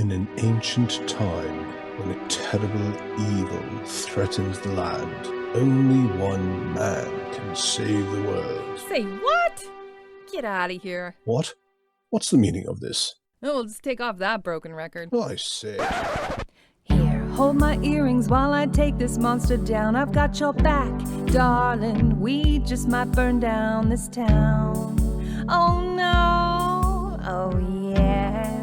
In an ancient time, when a terrible evil threatens the land, only one man can save the world. Say what? Get out of here. What? What's the meaning of this? Oh, we'll just take off that broken record. I say. Here, hold my earrings while I take this monster down. I've got your back, darling. We just might burn down this town. Oh no, oh yeah.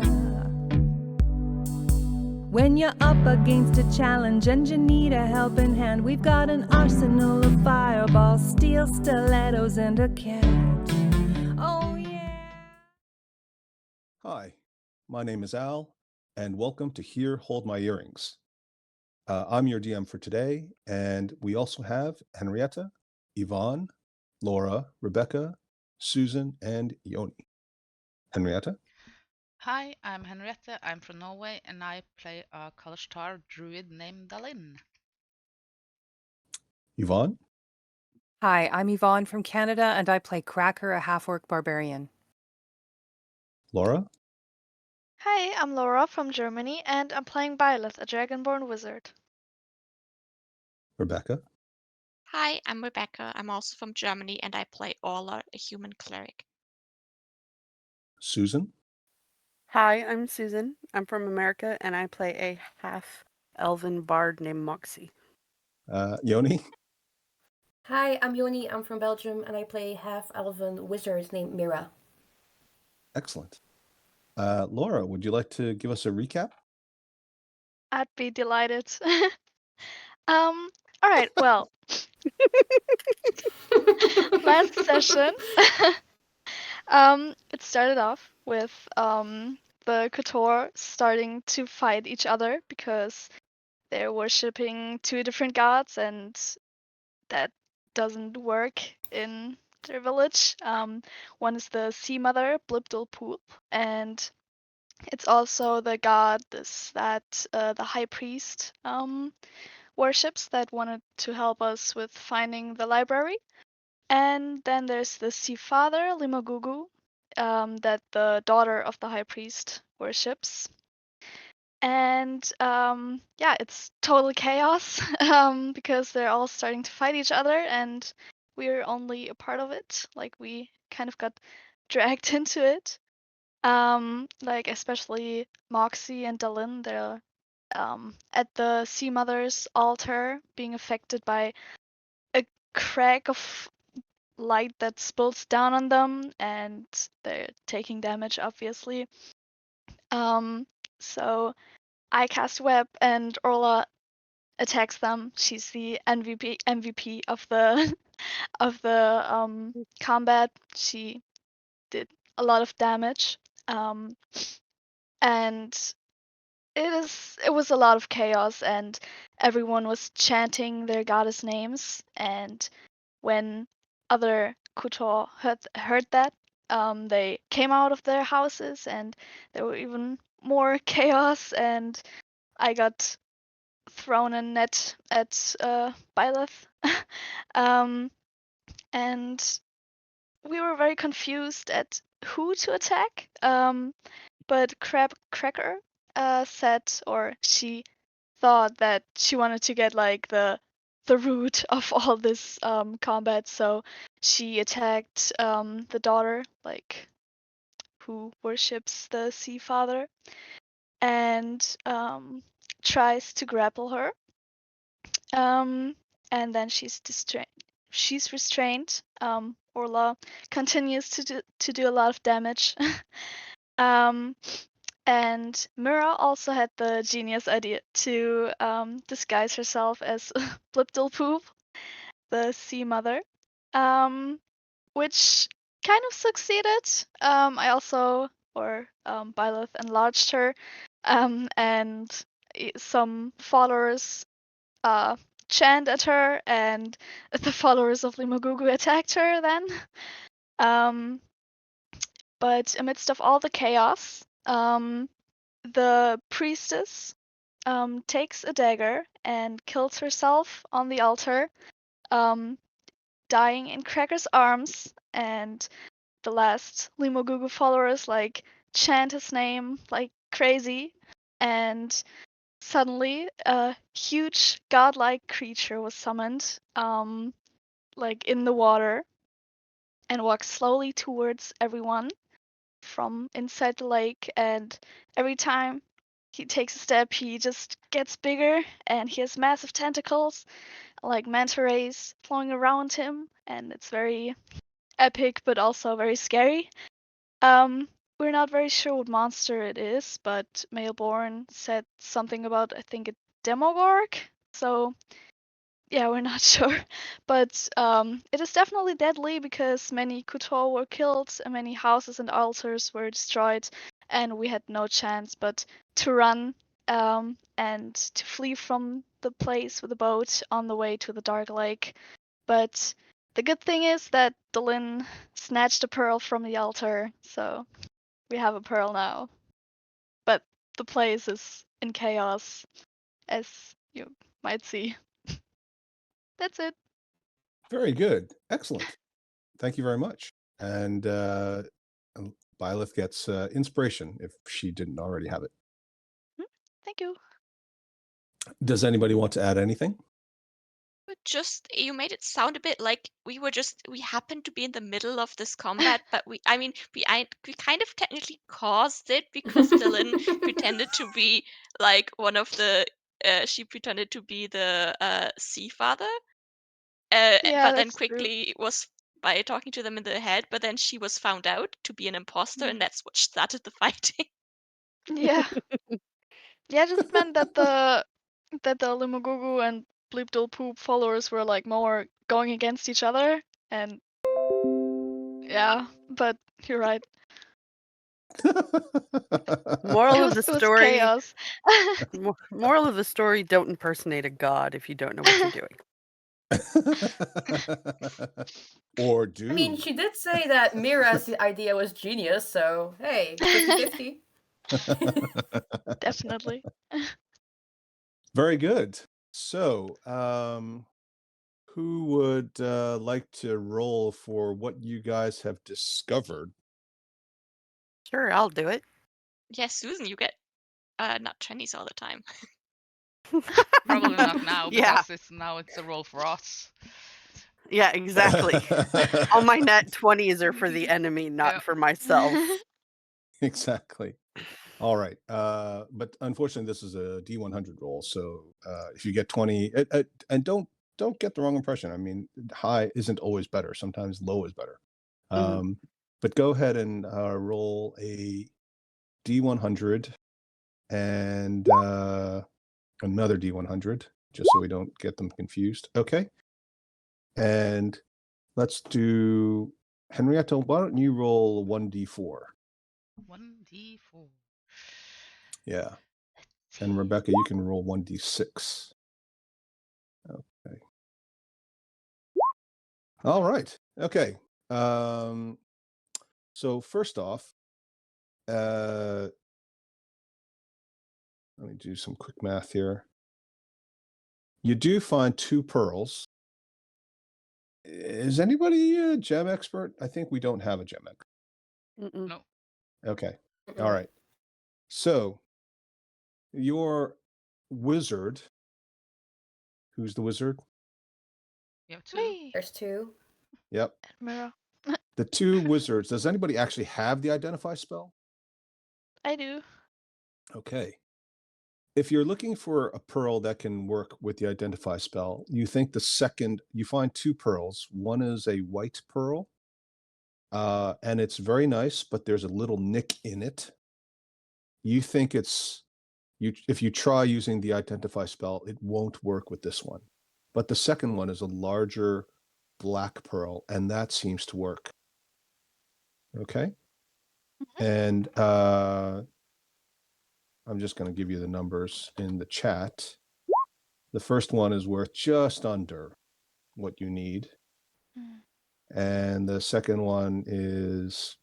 When you're up against a challenge and you need a helping hand, we've got an arsenal of fireballs, steel stilettos, and a cat. Oh yeah. Hi, my name is Al, and welcome to Here Hold My Earrings. I'm your DM for today, and we also have Henrietta, Yvonne, Laura, Rebecca, Susan, and Yoni. Henrietta? Hi, I'm Henriette. I'm from Norway and I play a Kalashtar druid named Dalin. Yvonne? Hi, I'm Yvonne from Canada, and I play Cracker, a half-orc barbarian. Laura? Hi, I'm Laura from Germany, and I'm playing Byleth, a Dragonborn wizard. Rebecca? Hi, I'm Rebecca. I'm also from Germany and I play Orla, a human cleric. Susan? Hi, I'm Susan. I'm from America and I play a half-elven bard named Moxie. Yoni? Hi, I'm Yoni. I'm from Belgium and I play half-elven wizard named Mira. Excellent. Laura, would you like to give us a recap? I'd be delighted. All right, well, last session, it started off with the Kotor starting to fight each other because they're worshipping two different gods, and that doesn't work in their village. One is the Sea Mother, Blibdul and it's also the god that the High Priest worships that wanted to help us with finding the library. And then there's the Sea Father, Limogugu, that the daughter of the High Priest worships. And yeah, it's total chaos because they're all starting to fight each other, and we're only a part of it. Like, we kind of got dragged into it. Like, especially Moxie and Dalin, they're at the Sea Mother's altar being affected by a crack of light that spills down on them, and they're taking damage, obviously. So I cast Web and Orla attacks them. She's the MVP of the of the combat. She did a lot of damage. And it was a lot of chaos, and everyone was chanting their goddess names, and when other Kotor heard that, they came out of their houses, and there were even more chaos, and I got thrown a net at Byleth. And we were very confused at who to attack. But Cracker said, or she thought that she wanted to get like the root of all this combat, so she attacked the daughter, like, who worships the Sea Father, and tries to grapple her. And then she's restrained. Orla continues to do a lot of damage. And Mira also had the genius idea to disguise herself as Blipdilpoop, the Sea Mother, which kind of succeeded. I also, Byleth enlarged her, and some followers chant at her, and the followers of Limogugu attacked her then. But amidst of all the chaos, the priestess takes a dagger and kills herself on the altar, dying in Cracker's arms, and the last Limogugu followers like chant his name like crazy. and suddenly a huge godlike creature was summoned, like in the water, and walks slowly towards everyone from inside the lake. And every time he takes a step, he just gets bigger, and he has massive tentacles, like manta rays, flowing around him, and it's very epic, but also very scary. We're not very sure what monster it is, but Mailborn said something about, I think, a Demogorg. So yeah, we're not sure. But it is definitely deadly because many Kutor were killed and many houses and altars were destroyed, and we had no chance but to run and to flee from the place with a boat on the way to the Dark Lake. But the good thing is that Dalin snatched a pearl from the altar, so we have a pearl now. But the place is in chaos, as you might see. That's it. Very good. Excellent. Thank you very much. And Byleth gets inspiration if she didn't already have it. Thank you. Does anybody want to add anything? But just you made it sound a bit like we happened to be in the middle of this combat, but we kind of technically caused it because Dylan pretended to be like one of the she pretended to be the sea father, Yeah, but then that's true. quickly was by talking to them in the head, but then she was found out to be an imposter, and that's what started the fighting. Yeah. Yeah, it just meant that the Limugugu and Bleep Poop followers were like more going against each other, and yeah, but you're right. Moral of the It was story. chaos. Moral of the story: don't impersonate a god if you don't know what you're doing. Or do. I mean, she did say that Mira's idea was genius, so hey, 50-50. Definitely. Very good. So, who would like to roll for what you guys have discovered? Sure, I'll do it. Yeah, Susan, you get not 20s all the time. Probably not now Yeah. because it's a role for us. Yeah, exactly. All my net 20s are for the enemy, not Yeah. for myself. Exactly. All right. But unfortunately, this is a D100 roll. So if you get 20, and don't get the wrong impression. I mean, high isn't always better. Sometimes low is better. Mhm. But go ahead and roll a D100 and another D100, just so we don't get them confused. Okay. And let's do Henrietta. Why don't you roll 1D4? 1d4. Yeah. And Rebecca, you can roll 1d6. Okay. All right. Okay. So first off, let me do some quick math here. You do find 2 pearls. Is anybody a gem expert? I think we don't have a gem expert. Mm-mm. No. Okay. All right. So your wizard, who's the wizard? You have 2. Me. There's 2. Yep. Admira. The 2 wizards. Does anybody actually have the identify spell? I do. Okay. If you're looking for a pearl that can work with the identify spell, you think you find 2 pearls. One is a white pearl, and it's very nice, but there's a little nick in it. You think if you try using the identify spell, it won't work with this one. But the second one is a larger black pearl, and that seems to work. Okay. And I'm just going to give you the numbers in the chat. The first one is worth just under what you need. And the second one is,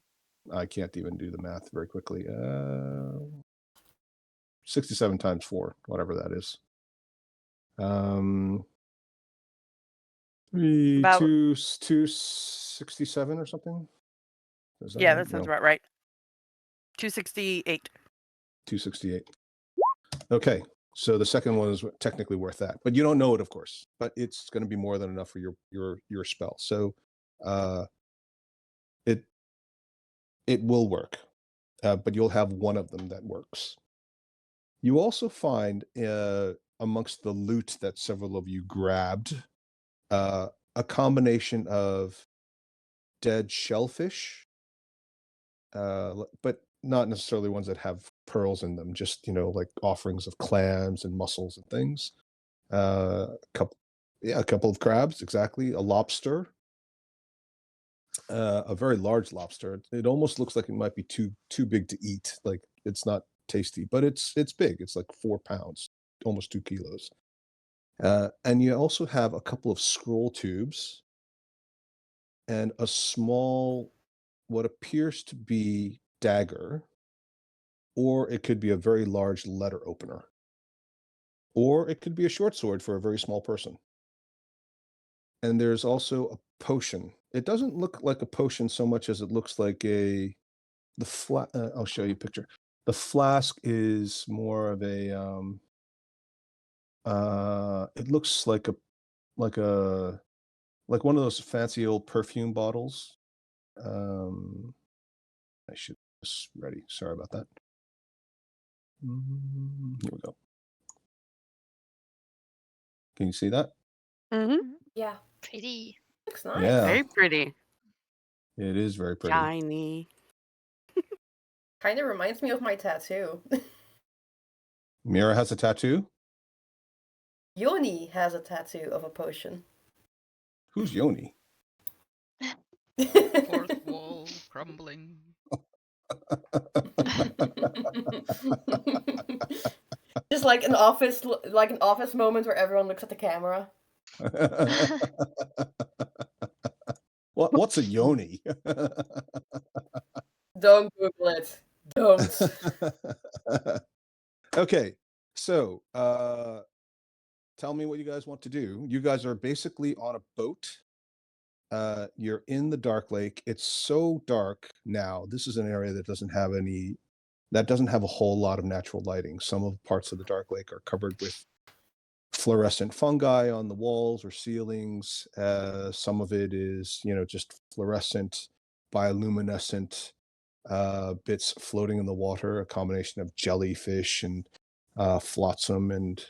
I can't even do the math very quickly. 67 times 4, whatever that is. About 267 or something? yeah, that sounds about right. 268. 268. Okay, so the second one is technically worth that, but you don't know it, of course. But it's going to be more than enough for your spell. So, it it will work, but you'll have one of them that works. You also find amongst the loot that several of you grabbed a combination of dead shellfish, but not necessarily ones that have pearls in them. Just like offerings of clams and mussels and things. A couple of crabs, exactly. A lobster, a very large lobster. It almost looks like it might be too big to eat. Like it's not tasty, but it's big. It's like 4 pounds, almost 2 kilos. And you also have a couple of scroll tubes and a small, what appears to be dagger, or it could be a very large letter opener, or it could be a short sword for a very small person. And there's also a potion. It doesn't look like a potion so much as it looks like I'll show you a picture. The flask is more of a it looks like one of those fancy old perfume bottles. I should just ready. Sorry about that. Here we go. Can you see that? Mm-hmm. Yeah. Pretty. Looks nice. Yeah, Very pretty. it is very pretty. Shiny. Kind of reminds me of my tattoo. Mira has a tattoo. Yoni has a tattoo of a potion. Who's Yoni? Fourth wall crumbling. Just like an office moment where everyone looks at the camera. What's a yoni? Don't Google it. Don't. Okay, so tell me what you guys want to do. You guys are basically on a boat. You're in the dark lake. It's so dark now. This is an area that doesn't have a whole lot of natural lighting. Some of parts of the dark lake are covered with fluorescent fungi on the walls or ceilings. Some of it is, just fluorescent, bioluminescent bits floating in the water, a combination of jellyfish and flotsam and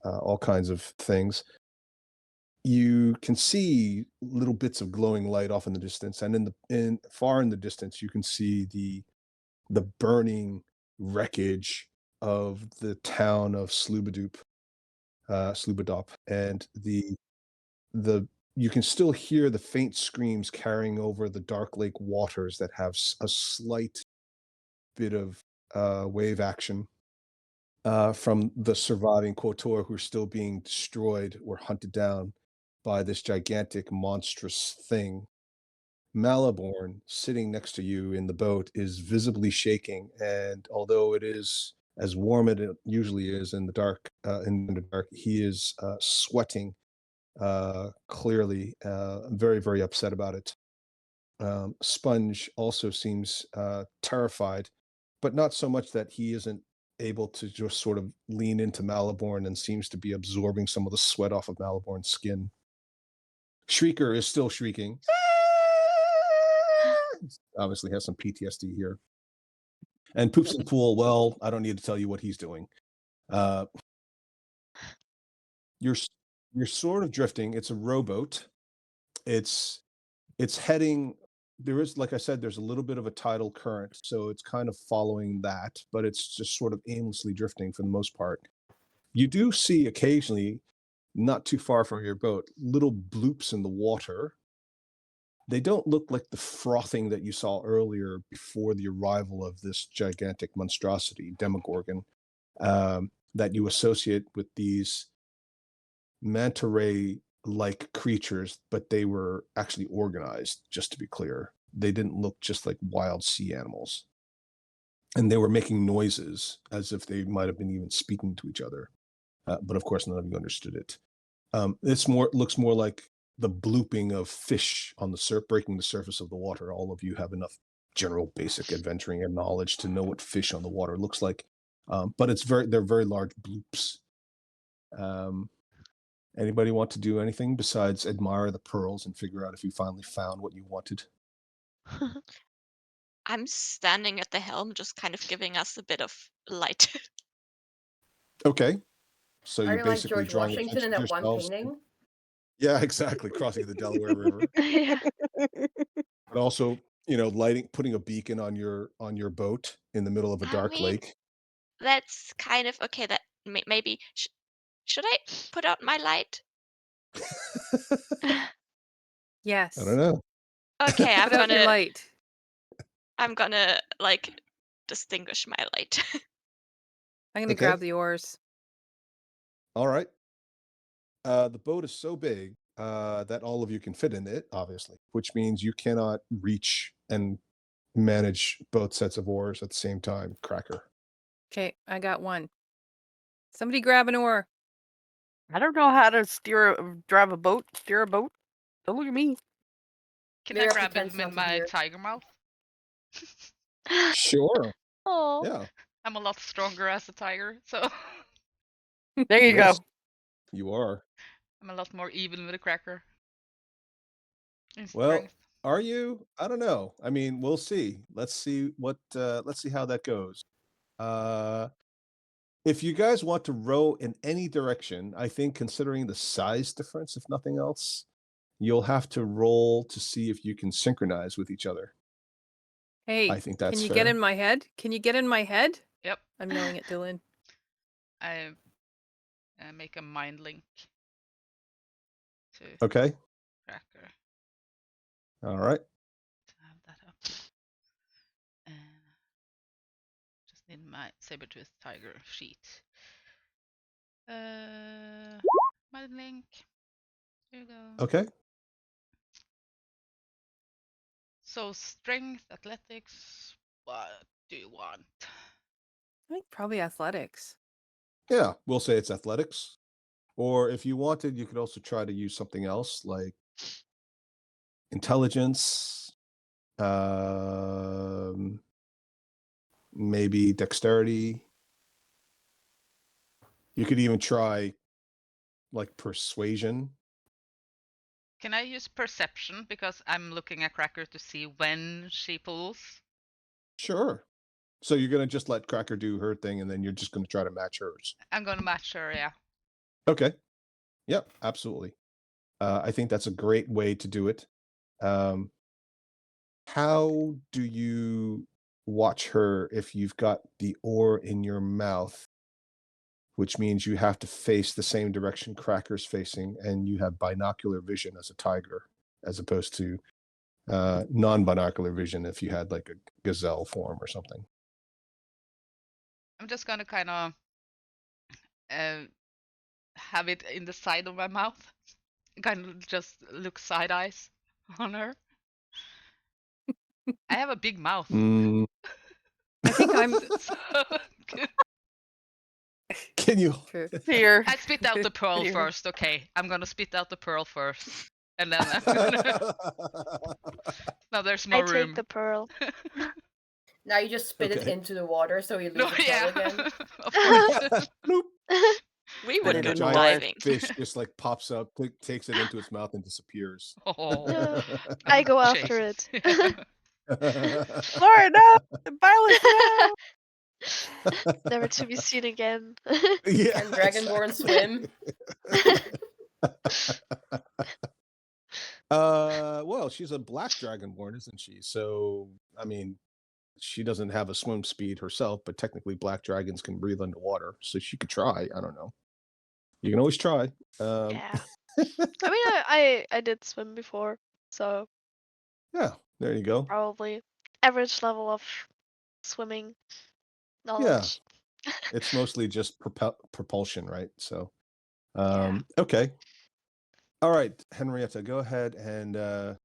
all kinds of things. You can see little bits of glowing light off in the distance, and far in the distance, you can see the burning wreckage of the town of Slubadop, and you can still hear the faint screams carrying over the dark lake waters that have a slight bit of wave action from the surviving Kotor who are still being destroyed or hunted down by this gigantic monstrous thing. Maliborn, sitting next to you in the boat, is visibly shaking, and although it is as warm as it usually is in the dark, he is sweating clearly, very, very upset about it. Sponge also seems terrified, but not so much that he isn't able to just sort of lean into Maliborn and seems to be absorbing some of the sweat off of Maliborn's skin. Shrieker is still shrieking. Obviously has some PTSD here. And Poops and Pool, well, I don't need to tell you what he's doing. You're sort of drifting. It's a rowboat. It's heading. There is, like I said, there's a little bit of a tidal current, so it's kind of following that, but it's just sort of aimlessly drifting for the most part. You do see occasionally, not too far from your boat, little bloops in the water. They don't look like the frothing that you saw earlier before the arrival of this gigantic monstrosity, Demogorgon, that you associate with these manta ray-like creatures, but they were actually organized, just to be clear. They didn't look just like wild sea animals. And they were making noises as if they might have been even speaking to each other. But of course, none of you understood it. Looks more like the blooping of fish on breaking the surface of the water. All of you have enough general basic adventuring and knowledge to know what fish on the water looks like. But they're very large bloops. Anybody want to do anything besides admire the pearls and figure out if you finally found what you wanted? I'm standing at the helm, just kind of giving us a bit of light. Okay. So Are you're you like basically George drawing Washington in attention to that one yourselves. painting? Yeah, exactly. Crossing the Delaware River. Yeah. But also, putting a beacon on your boat in the middle of a I dark mean, lake. that's kind of okay. That maybe should I put out my light? Yes. I don't know. Okay, Put out your light. I'm gonna like distinguish my light. I'm gonna Okay. grab the oars. All right. The boat is so big that all of you can fit in it, obviously, which means you cannot reach and manage both sets of oars at the same time, Cracker. Okay, I got one. Somebody grab an oar. I don't know how to drive a boat, steer a boat. Don't look at me. Can Maybe I I grab pretend him in not to my hear. tiger mouth? Sure. Oh. Yeah. I'm a lot stronger as a tiger, so There you Yes, go. you are. I'm a lot more even with a cracker. In Well, strength. are you? I don't know. I mean, we'll see. Let's see how that goes. If you guys want to row in any direction, I think considering the size difference, if nothing else, you'll have to roll to see if you can synchronize with each other. Hey, I think that's can you fair. get in my head? Can you get in my head? Yep. I'm yelling at Dylan. I make a mind link to Okay. cracker All right. to have that up. Just need my saber-tooth tiger sheet. Mind link. Here we go. Okay. So strength, athletics. What do you want? I think probably athletics. Yeah, we'll say it's athletics. Or if you wanted, you could also try to use something else like intelligence, maybe dexterity. You could even try like persuasion. Can I use perception because I'm looking at Cracker to see when she pulls? Sure. So you're going to just let Cracker do her thing and then you're just going to try to match hers. I'm gonna match her, yeah. Okay. Yep, absolutely. I think that's a great way to do it. How do you watch her if you've got the oar in your mouth, which means you have to face the same direction Cracker's facing, and you have binocular vision as a tiger, as opposed to non-binocular vision if you had like a gazelle form or something? I'm just gonna kind of have it in the side of my mouth. Kind of just look side eyes on her. I have a big mouth. Mm. I think I'm So good. Can you? true. Here. I spit out the pearl Here. first. Okay, I'm gonna spit out the pearl first, and then I'm gonna... Now there's I more room. take the pearl. Now you just spit it Okay. into the water so you lose No, the pearl yeah, again. of course. Bloop. We Put would it go in the giant water. diving. fish just like pops up, takes it into its mouth, and disappears. Oh, I go after it. Laura, no! Violet, no! Never to be seen again. Yeah, Can Dragonborn swim? Well, she's a black dragonborn, isn't she? So, I mean, she doesn't have a swim speed herself, but technically black dragons can breathe underwater, so she could try. I don't know. You can always try. Yeah. I mean, I did swim before, so Yeah, there you go. probably average level of swimming knowledge. It's mostly just propulsion, right? So, Yeah. okay. All right, Henrietta, go ahead and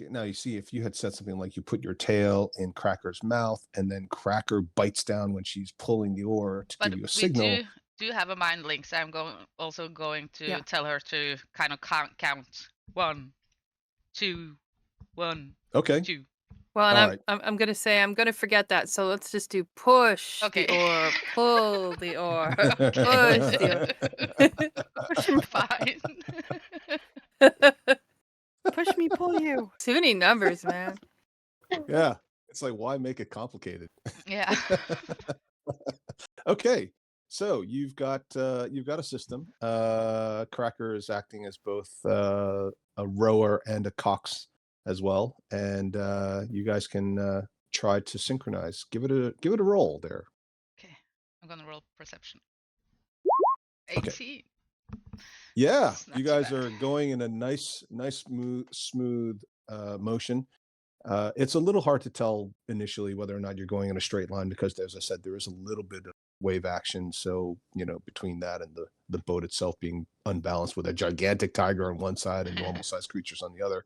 now you see if you had said something like you put your tail in Cracker's mouth and then Cracker bites down when she's pulling the oar to but give you a we signal. do have a mind link, so I'm also going to Yeah. tell her to kind of count 1, 2, 1, Okay. 2. Well, and All I'm, right. I'm I'm gonna say I'm gonna forget that. So let's just do push Okay. the oar, pull the oar, Okay. push the Push him. Fine. oar. Push me, pull you. Too many numbers, man. Yeah. It's like, why make it complicated? Yeah. Okay. So you've got a system. Cracker is acting as both a rower and a cox as well, and you guys can try to synchronize. Give it a roll there. Okay. I'm gonna roll perception. Okay. 18. Yeah, It's not you too guys bad. are going in a nice, smooth motion. It's a little hard to tell initially whether or not you're going in a straight line because, as I said, there is a little bit of wave action. So, between that and the boat itself being unbalanced with a gigantic tiger on one side and normal sized creatures on the other,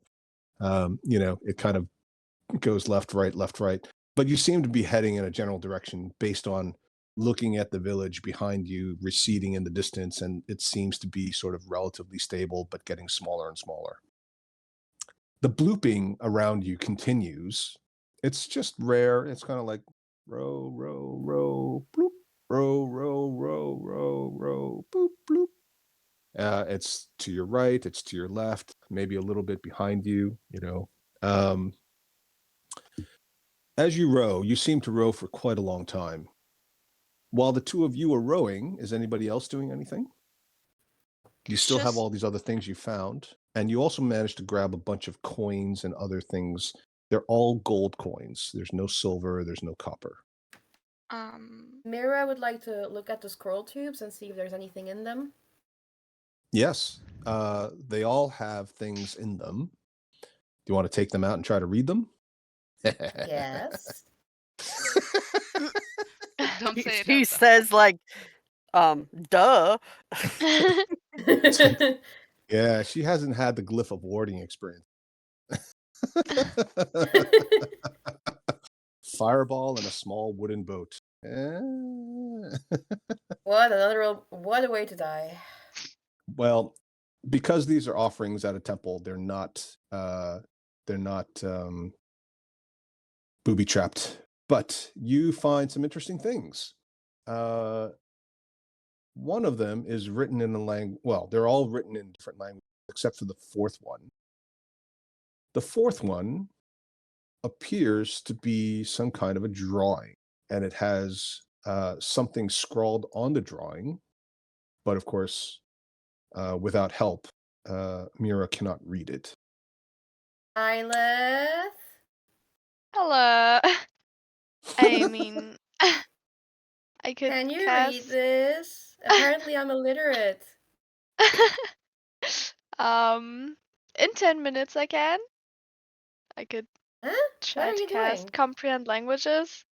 it kind of goes left, right, left, right. But you seem to be heading in a general direction based on looking at the village behind you receding in the distance, and it seems to be sort of relatively stable but getting smaller and smaller. The blooping around you continues. It's just rare. It's kind of like row, row, row, bloop, row, row, row, row, row, bloop, bloop. It's to your right, it's to your left, maybe a little bit behind you, As you row, you seem to row for quite a long time. While the two of you are rowing, is anybody else doing anything? You still have Just all these other things you found, and you also managed to grab a bunch of coins and other things. They're all gold coins. There's no silver, there's no copper. Mira would like to look at the scroll tubes and see if there's anything in them. Yes, they all have things in them. Do you want to take them out and try to read them? Yes. Don't say it. He out loud. says like, duh. Yeah, she hasn't had the glyph of warding experience. Fireball and a small wooden boat. What a way to die. Well, because these are offerings at a temple, they're not booby trapped. But you find some interesting things. One of them is written in a language. Well, they're all written in different languages except for the fourth one. The fourth one appears to be some kind of a drawing, and it has something scrawled on the drawing, but of course, without help, Mira cannot read it. Lilith? Hello. I mean, I could Can you read cast. this? Apparently I'm illiterate. In 10 minutes I can. I could Huh? try What are to you cast doing? comprehend languages.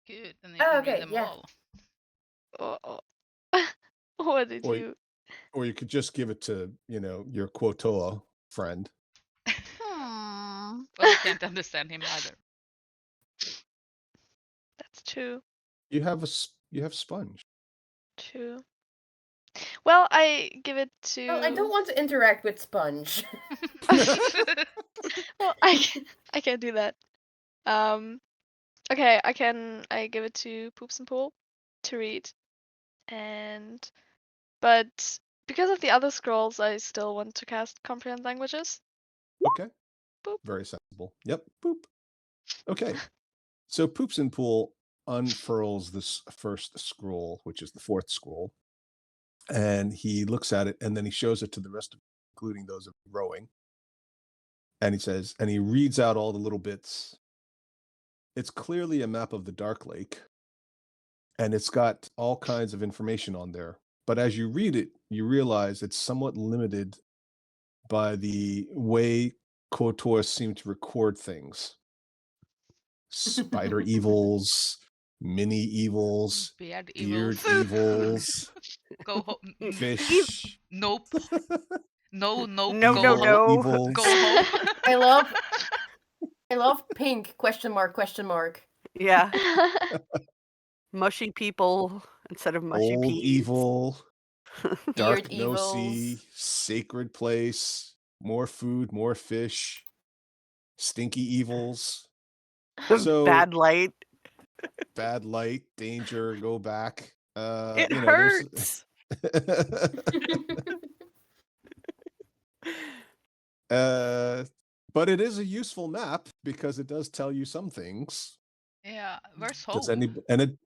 Good. And you Oh, can okay, read them yeah. all. What did Or- you? Or you could just give it to, your Quotoa friend. Well, you can't understand him either. That's true. You have Sponge. True. Well, I give it to. Well, I don't want to interact with Sponge. Well, I can't do that. Okay, I give it to Poops and Pool to read, but because of the other scrolls, I still want to cast comprehend languages. Okay. Boop. Very sensible. Yep. Boop. Okay. So Poops and Pool unfurls this first scroll, which is the fourth scroll, and he looks at it, and then he shows it to the rest of, including those of rowing. And he says, and he reads out all the little bits. It's clearly a map of the Dark Lake, and it's got all kinds of information on there. But as you read it, you realize it's somewhat limited by the way KOTOR seem to record things. Spider evils, mini evils, Beard beard evils. evils, Go home. fish. Nope. No, nope. No, go no, home. no. Evils. Go home. I love pink, question mark. Yeah. Mushy people instead of mushy Old peas. evil, dark Beard no sea, evils. sacred place, more food, more fish, stinky evils. So Bad light. bad light, danger, go back. It you know, there's hurts. but it is a useful map because it does tell you some things. Yeah, where's Does home?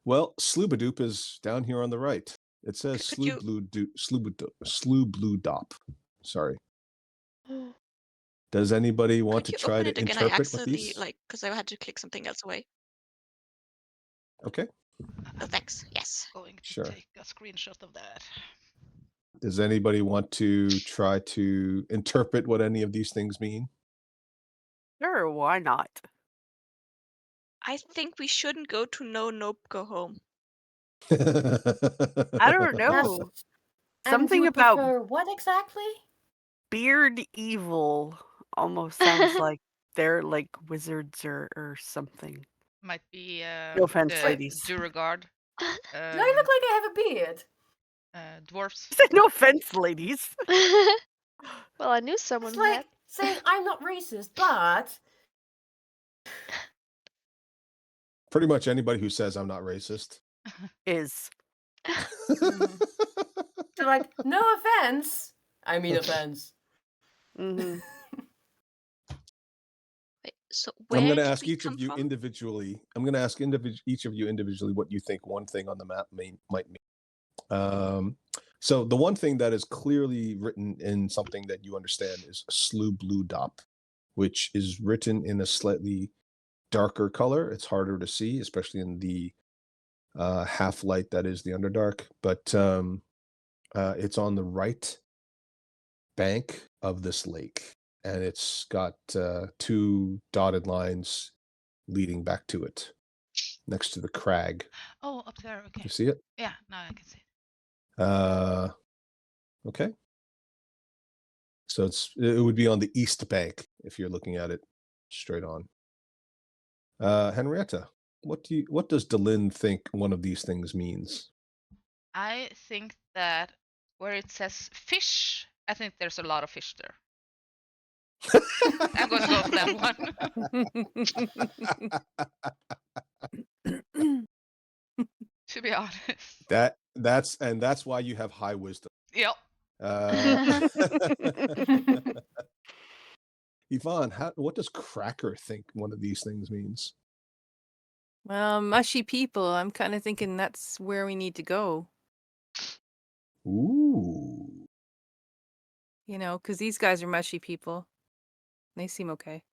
well, Sloobadoop is down here on the right. It says Could you- Sloobloodop. Sorry. Does anybody want Could to you try open to it again? I interpret what accidentally these? because I had to click something else away. Okay, Oh, thanks. Yes. Going to sure. take a screenshot of that. Does anybody want to try to interpret what any of these things mean? Sure, why not? I think we shouldn't go to No Nope Go Home. I don't know. And Something you about prefer what exactly? beard evil almost sounds like they're like wizards or something. Might be No offense, the ladies. Duragard, Do I look like I have a beard? dwarfs. No offense, ladies. Well, I knew someone It's who had. like saying I'm not racist, but Pretty much anybody who says I'm not racist. Is so like no offense. I mean offense. hmm Wait, so I'm where going to did ask we each come of you from? individually. I'm going to ask each of you individually what you think one thing on the map might mean. So the one thing that is clearly written in something that you understand is Sloobludop, which is written in a slightly darker color. It's harder to see, especially in the half light that is the Underdark. But it's on the right bank of this lake, and it's got two dotted lines leading back to it next to the crag. Oh, up there. Okay. You see it? Yeah, now I can see. Okay. So it would be on the east bank if you're looking at it straight on. Henrietta, what does Delin think one of these things means? I think that where it says fish, I think there's a lot of fish there. I'm going to go for that one. To be honest. That's why you have high wisdom. Yep. Yvonne, what does Cracker think one of these things means? Well, mushy people. I'm kind of thinking that's where we need to go. Ooh. You know, because these guys are mushy people. They seem okay.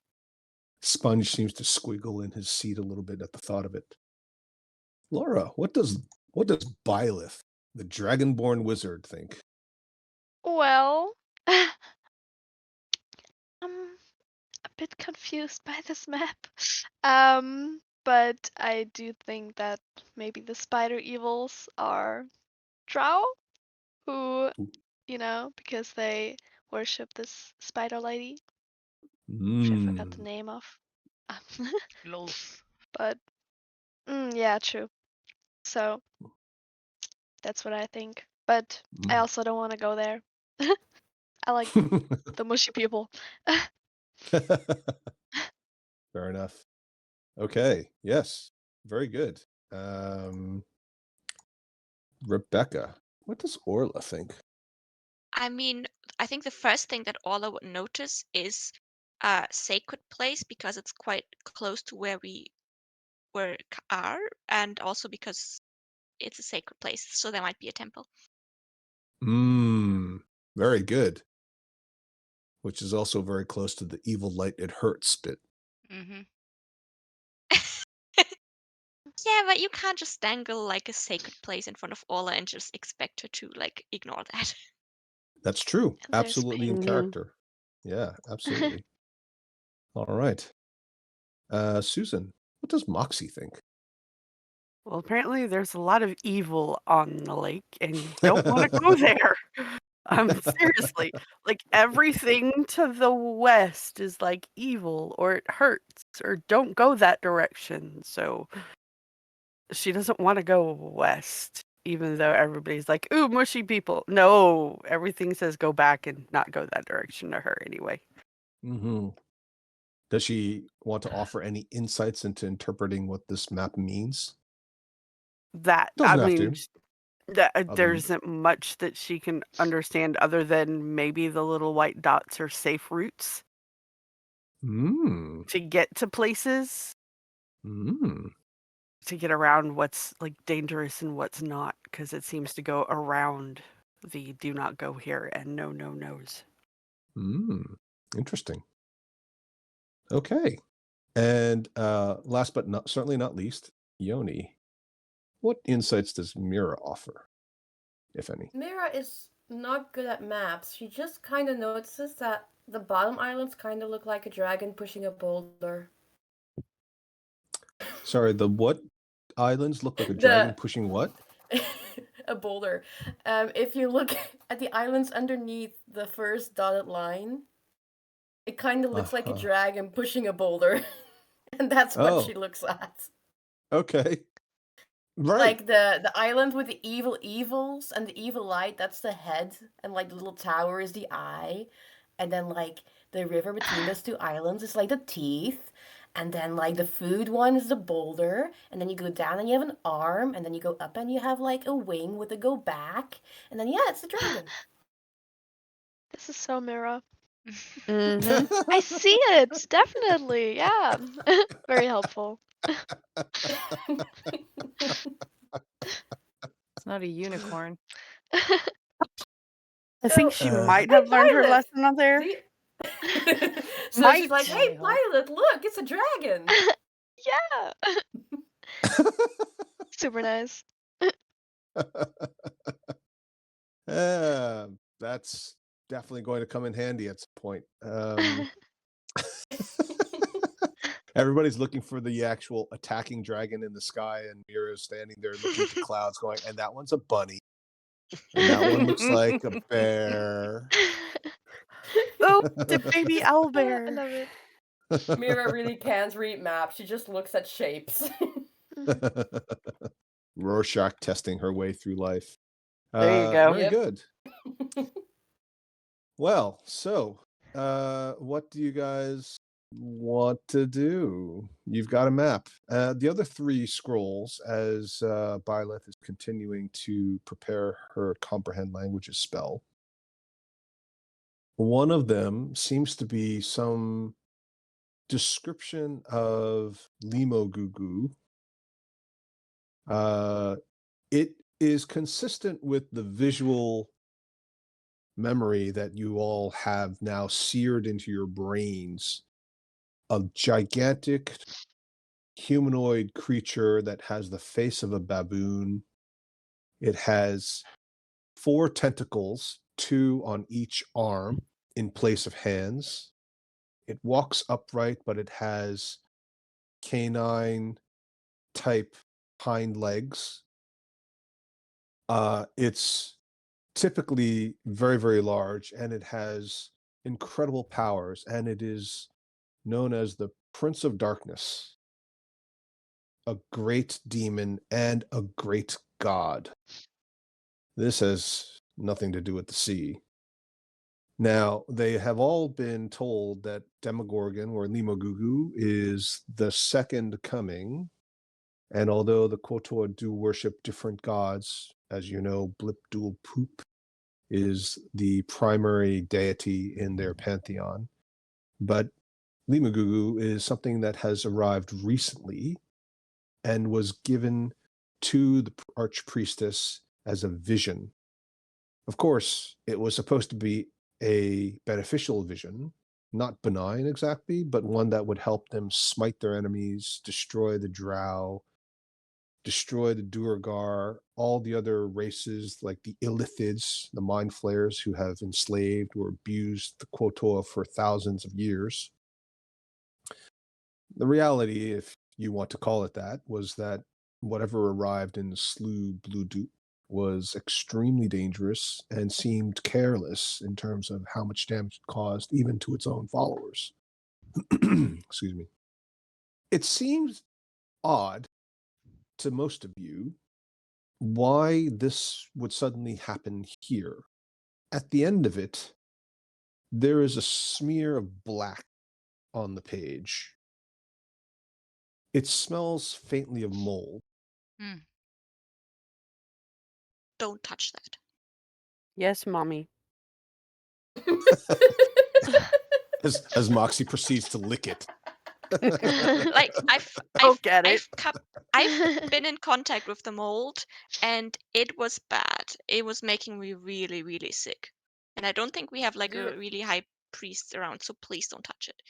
Sponge seems to squiggle in his seat a little bit at the thought of it. Laura, what does Byleth, the Dragonborn wizard, think? Well, I'm a bit confused by this map. But I do think that maybe the spider evils are drow, who, because they worship this spider lady, which I forgot the name of. Lols. But yeah, true. So that's what I think. But I also don't want to go there. I like the mushy people. Fair enough. Okay. Yes. Very good. Rebecca, what does Orla think? I mean, I think the first thing that Orla would notice is a sacred place because it's quite close to where we are, and also because it's a sacred place, so there might be a temple. Very good. Which is also very close to the evil light it hurts bit. Mm-hmm. Yeah, but you can't just dangle like a sacred place in front of Orla and just expect her to like ignore that. That's true. And there's Absolutely in pain. character. Yeah, absolutely. All right. Susan, what does Moxie think? Well, apparently there's a lot of evil on the lake, and you don't want to go there. Seriously, like everything to the west is like evil, or it hurts, or don't go that direction. So she doesn't want to go west, even though everybody's like, "Ooh, mushy people." No, everything says go back and not go that direction to her anyway. Mm-hmm. Does she want to offer any insights into interpreting what this map means? That Doesn't I have mean, to. there Other isn't much that she can understand other than maybe the little white dots are safe routes Mm, to get to places, mm, to get around what's like dangerous and what's not, because it seems to go around the do not go here and no no's. interesting. Okay. And last but certainly not least, Yoni. What insights does Mira offer, if any? Mira is not good at maps. She just kind of notices that the bottom islands kind of look like a dragon pushing a boulder. Sorry, the what islands look like a dragon pushing what? A boulder. If you look at the islands underneath the first dotted line, it kind of looks like a dragon pushing a boulder. And that's what she looks at. Okay. Right. Like the island with the evil evils and the evil light, that's the head, and like the little tower is the eye, and then like the river between those two islands is like the teeth, and then like the food one is the boulder, and then you go down and you have an arm, and then you go up and you have like a wing with a go back, and then yeah, it's the dragon. This is so Mira. Mhm. I see it, definitely. Yeah. Very helpful. It's not a unicorn. I think she might have learned her lesson on there. So she's like, Might. hey, Pilot, look, it's a dragon. Yeah. Super nice. That's definitely going to come in handy at some point. Everybody's looking for the actual attacking dragon in the sky, and Mira's standing there looking at the clouds going, and that one's a bunny. And that one looks like a bear. Oh, the baby I owlbear. love it. Mira really can't read maps. She just looks at shapes. Rorschach testing her way through life. There you go. Very Yep. good. Well, so what do you guys want to do? You've got a map. The other 3 scrolls, as Byleth is continuing to prepare her comprehend languages spell. One of them seems to be some description of Limogugu. It is consistent with the visual memory that you all have now seared into your brains. A gigantic humanoid creature that has the face of a baboon. It has 4 tentacles, 2 on each arm in place of hands. It walks upright, but it has canine type hind legs. It's typically very, very large, and it has incredible powers, and it is known as the Prince of Darkness, a great demon and a great god. This has nothing to do with the sea. Now, they have all been told that Demogorgon, or Limogugu, is the second coming. And although the Kotor do worship different gods, as you know, Blip Dul Poop is the primary deity in their pantheon. But Limogugu is something that has arrived recently and was given to the archpriestess as a vision. Of course, it was supposed to be a beneficial vision, not benign exactly, but one that would help them smite their enemies, destroy the Drow, destroy the Duergar, all the other races like the Illithids, the Mind Flayers who have enslaved or abused the Kotor for thousands of years. The reality, if you want to call it that, was that whatever arrived in the slough Blue Dupe was extremely dangerous and seemed careless in terms of how much damage it caused, even to its own followers. Excuse me. It seems odd to most of you why this would suddenly happen here. At the end of it, there is a smear of black on the page. It smells faintly of mold. Don't touch that. Yes, mommy. As Moxie proceeds to lick it. Like Poke at it. I've been in contact with the mold, and it was bad. It was making me really, really sick. And I don't think we have like Do- a really high priest around, so please don't touch it.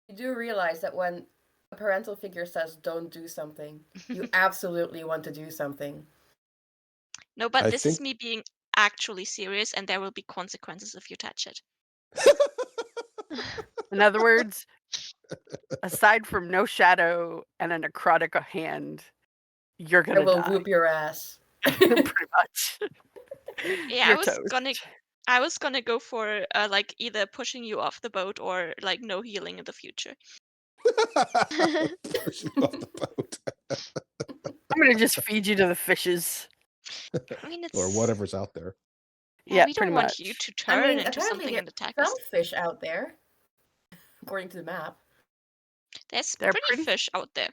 You do realize that when a parental figure says don't do something, you absolutely want to do something. No, but I this is think- me being actually serious, and there will be consequences if you touch it. In other words, aside from no shadow and a necrotic hand, you're I gonna will die. whoop your ass. Pretty much. Yeah, You're I was gonna go for like either pushing you off the boat or like no healing in the future. Push you off the boat. I'm gonna just feed you to the fishes. I mean, it's Or whatever's out there. Yeah, we pretty don't want much. you to I turn mean, into apparently something and attack Some us. fish out there, according to the map. There's They're pretty pretty- fish out there.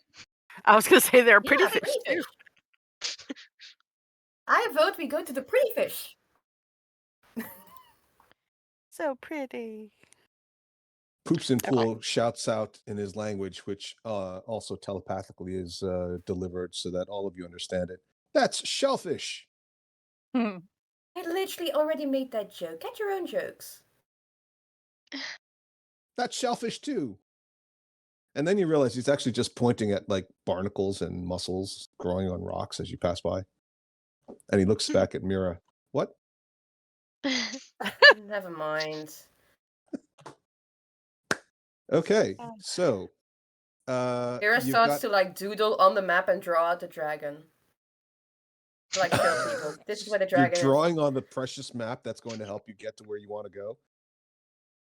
I was gonna say they're pretty Yeah, fish pretty too. fish. I vote we go to the pretty fish. So pretty. Poops and Okay. Pool shouts out in his language, which also telepathically is delivered so that all of you understand it. That's shellfish. I literally already made that joke. Get your own jokes. That's shellfish too. And then you realize he's actually just pointing at like barnacles and mussels growing on rocks as you pass by. And he looks back at Mira. What? Never mind. Okay, so Mira you've starts got- to like doodle on the map and draw out the dragon. To, like show people. This is where the you're dragon is. drawing on the precious map that's going to help you get to where you want to go.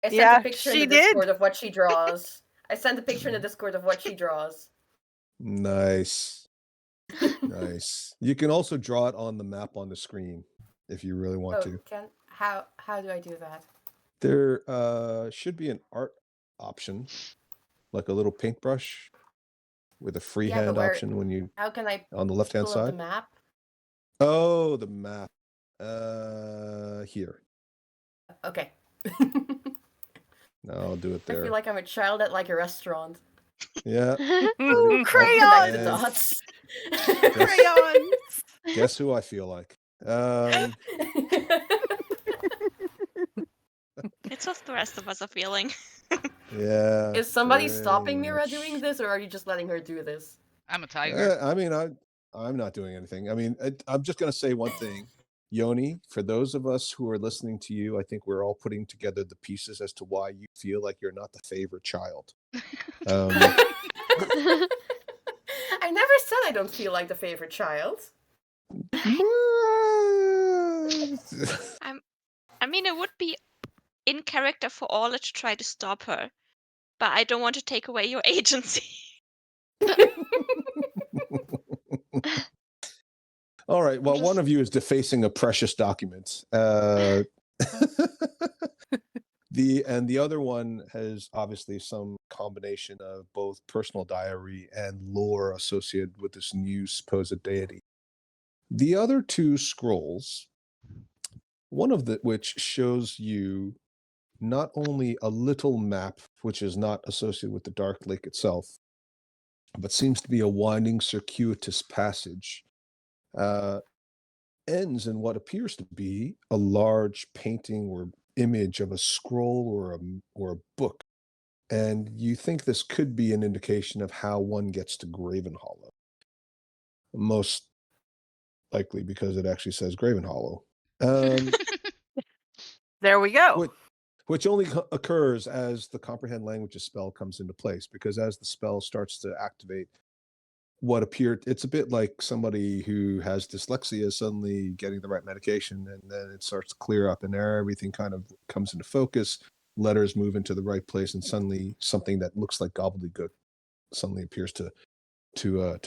I sent Yeah, a picture in she the did. Discord of what she draws. I sent a picture in the Discord of what she draws. Nice. Nice. You can also draw it on the map on the screen if you really want to. How do I do that? There should be an art option, like a little paintbrush with a freehand where- option when you How can I on the left hand pull up the side. map? Oh, the map. Here. Okay. No, I'll do it I there. feel like I'm a child at like a restaurant. Yeah. Ooh, Connect crayons! the dots. Crayons! Guess who I feel like? It's what the rest of us are feeling. Yeah. Is somebody very stopping Mira much. doing this, or are you just letting her do this? I'm a tiger. I mean, I'm not doing anything. I mean, I'm just going to say one thing. Yoni, for those of us who are listening to you, I think we're all putting together the pieces as to why you feel like you're not the favorite child. I never said I don't feel like the favorite child. I mean, it would be in character for Orla to try to stop her, but I don't want to take away your agency. All right. Well, one of you is defacing a precious document. The other one has obviously some combination of both personal diary and lore associated with this new supposed deity. The other two scrolls, one of which shows you not only a little map, which is not associated with the Dark Lake itself, but seems to be a winding, circuitous passage, ends in what appears to be a large painting or image of a scroll or a book. And you think this could be an indication of how one gets to Gravenhollow. Most likely because it actually says Gravenhollow. There we go. Which only occurs as the comprehend languages spell comes into place, because as the spell starts to activate, what appeared, it's a bit like somebody who has dyslexia suddenly getting the right medication, and then it starts to clear up and everything kind of comes into focus, letters move into the right place, and suddenly something that looks like gobbledygook suddenly appears to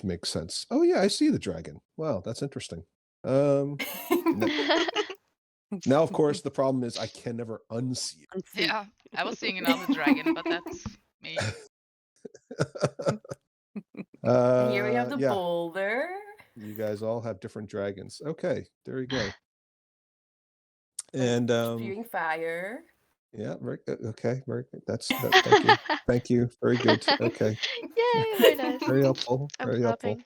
make sense. Oh yeah, I see the dragon. Wow, that's interesting. Now, of course, the problem is I can never unsee it. Yeah. I was seeing another dragon, but that's me. And here we have the Yeah, boulder. you guys all have different dragons. Okay, there you go. And And spewing fire. yeah, very good. Okay, very good. Thank you. Thank you. Very good. Okay. Yay, very nice. Very helpful. I'm Very helpful.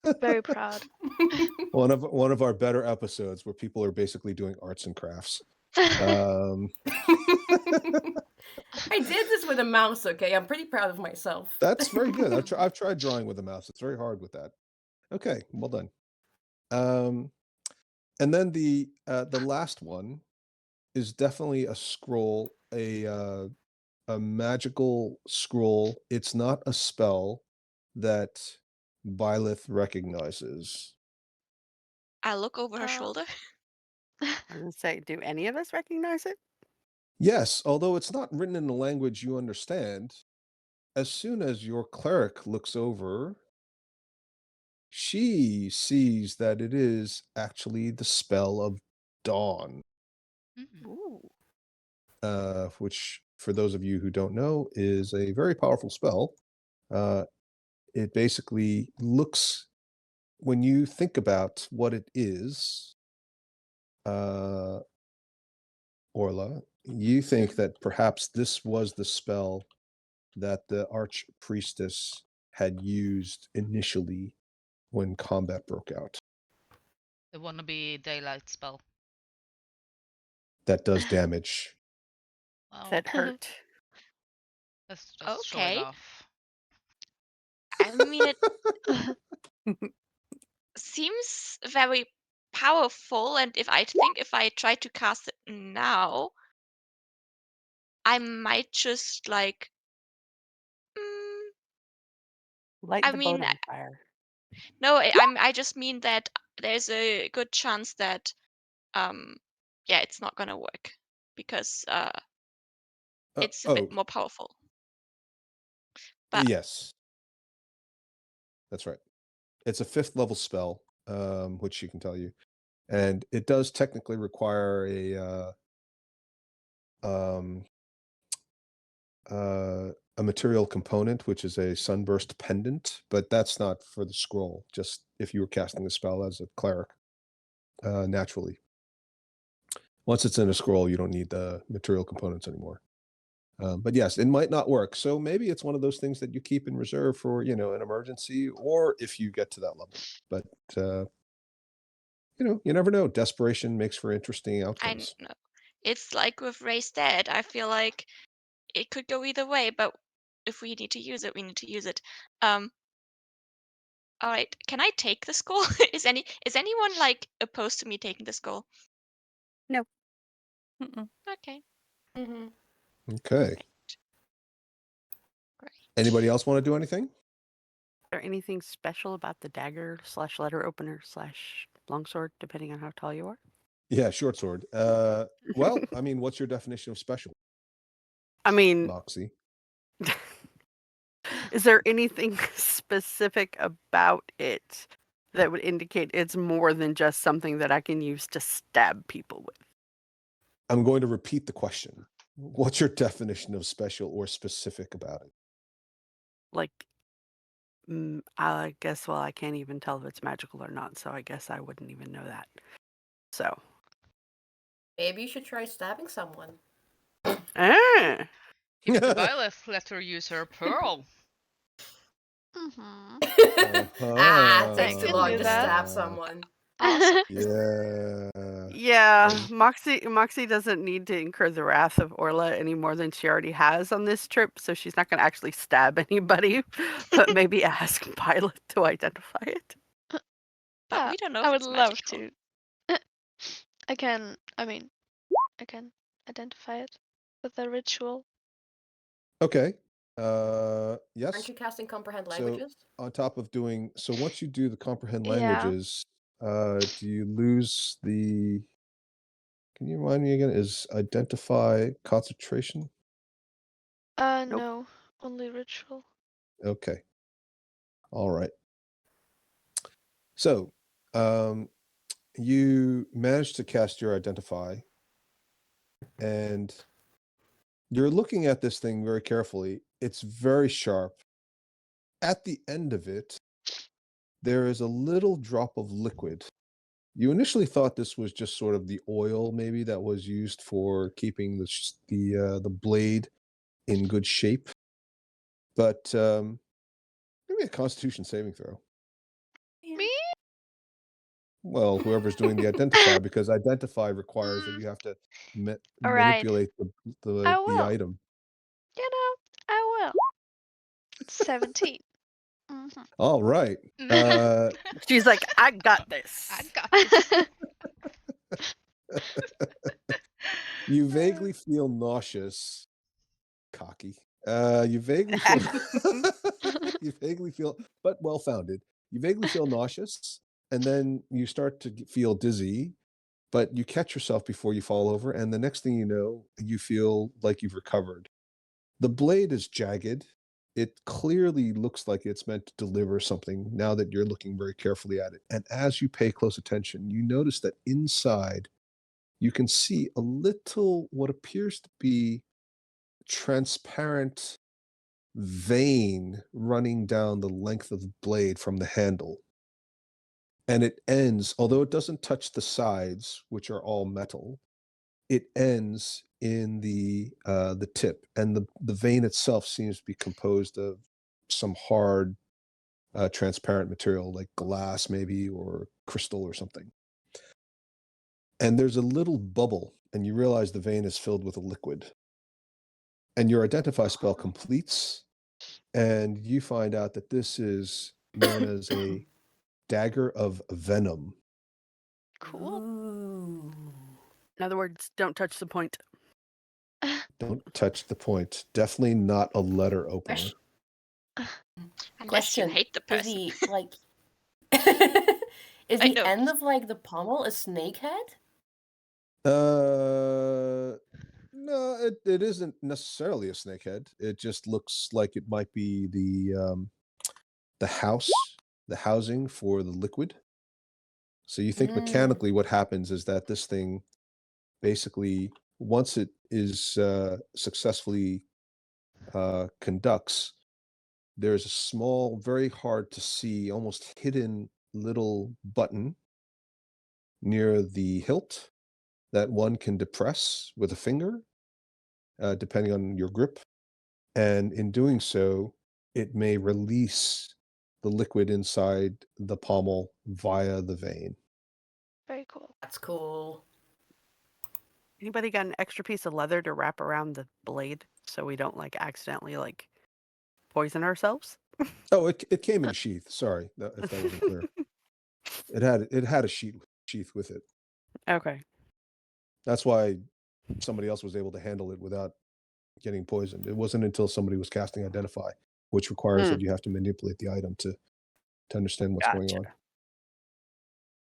clapping. Very proud. One of our better episodes where people are basically doing arts and crafts. I did this with a mouse, okay? I'm pretty proud of myself. That's very good. I've tried drawing with a mouse. It's very hard with that. Okay, well done. And then the last one is definitely a scroll, a magical scroll. It's not a spell that Byleth recognizes. I look over her Oh. shoulder. I was gonna say, do any of us recognize it? Yes, although it's not written in a language you understand, as soon as your cleric looks over, she sees that it is actually the spell of dawn, Mm. Ooh. which, for those of you who don't know, is a very powerful spell. It basically looks, when you think about what it is, Orla, you think that perhaps this was the spell that the archpriestess had used initially when combat broke out. The wannabe daylight spell. That does damage. Well, That hurt. let's just show it Okay. off. I mean, it seems very powerful, and if I try to cast it now, I might just like. Light I the mean, boat on fire. no, I just mean that there's a good chance that, yeah, it's not gonna work because it's a bit more powerful. But Yes, that's right. It's a 5th level spell, which she can tell you, and it does technically require a material component, which is a sunburst pendant, but that's not for the scroll. Just if you were casting the spell as a cleric, naturally. Once it's in a scroll, you don't need the material components anymore. But yes, it might not work. So maybe it's one of those things that you keep in reserve for, an emergency, or if you get to that level. But you never know. Desperation makes for interesting I outcomes. know it's like with Raised Dead. I feel like it could go either way, but if we need to use it, we need to use it. All right, can I take the skull? Is anyone like opposed to me taking the skull? No. Mm-mm. Okay, Mm-hmm. Okay. great. Anybody else want to do anything? Is there anything special about the dagger / letter opener / longsword, depending on how tall you are? Yeah, short sword. Well, I mean, what's your definition of special, I mean, Moxie? is there anything specific about it that would indicate it's more than just something that I can use to stab people with? I'm going to repeat the question. What's your definition of special or specific about it? Like, I guess, well, I can't even tell if it's magical or not, so I guess I wouldn't even know that. So, Maybe you should try stabbing someone. ah, Give it to Byleth, let her use her pearl. Mm-hmm. Takes too can long do to that. stab someone. Awesome. Yeah. yeah, Moxie doesn't need to incur the wrath of Orla any more than she already has on this trip, so she's not going to actually stab anybody, but maybe ask Pilot to identify it. But Yeah, we don't know I if would it's love magical. to. I can identify it with a ritual. Okay. Aren't Yes. you casting comprehend So languages? on top of doing, so once you do the comprehend Yeah. languages, do you lose the? Can you remind me again? Is identify concentration? Nope. No, only ritual. Okay. All right. So, you managed to cast your identify, and You're looking at this thing very carefully. It's very sharp. At the end of it, there is a little drop of liquid. You initially thought this was just sort of the oil, maybe that was used for keeping the blade in good shape, but maybe a Constitution saving throw. Me? Well, whoever's doing the identify, because identify requires that you have to All right. manipulate I the will. item. You know, I will. It's 17. Mm-hmm. All right. She's like, I got this. I got this. You vaguely feel nauseous. Cocky. You vaguely feel you vaguely feel, but well-founded. You vaguely feel nauseous, and then you start to feel dizzy, but you catch yourself before you fall over, and the next thing you know, you feel like you've recovered. The blade is jagged. It clearly looks like it's meant to deliver something now that you're looking very carefully at it. And as you pay close attention, you notice that inside you can see a little, what appears to be transparent vein running down the length of the blade from the handle. And it ends, although it doesn't touch the sides, which are all metal, it ends in the tip, and the vein itself seems to be composed of some hard, transparent material like glass, maybe, or crystal or something. And there's a little bubble, and you realize the vein is filled with a liquid. And your identify spell completes, and you find out that this is known as a dagger of venom. Cool. Ooh. In other words, don't touch the point. Don't touch the point. Definitely not a letter opener. Question. Unless Question. you hate the Is person. the like is I the know. end of like the pommel a snake head? No, it isn't necessarily a snake head. It just looks like it might be the housing for the liquid. So you think mechanically what happens is that this thing basically, once it is successfully conducts, there's a small, very hard to see, almost hidden little button near the hilt that one can depress with a finger, depending on your grip. And in doing so, it may release the liquid inside the pommel via the vein. Very cool. That's cool. Anybody got an extra piece of leather to wrap around the blade so we don't like accidentally like poison ourselves? Oh, it came in a sheath. Sorry, if that wasn't clear. It had a sheath with it. Okay. That's why somebody else was able to handle it without getting poisoned. It wasn't until somebody was casting Identify, which requires that you have to manipulate the item to understand what's going on.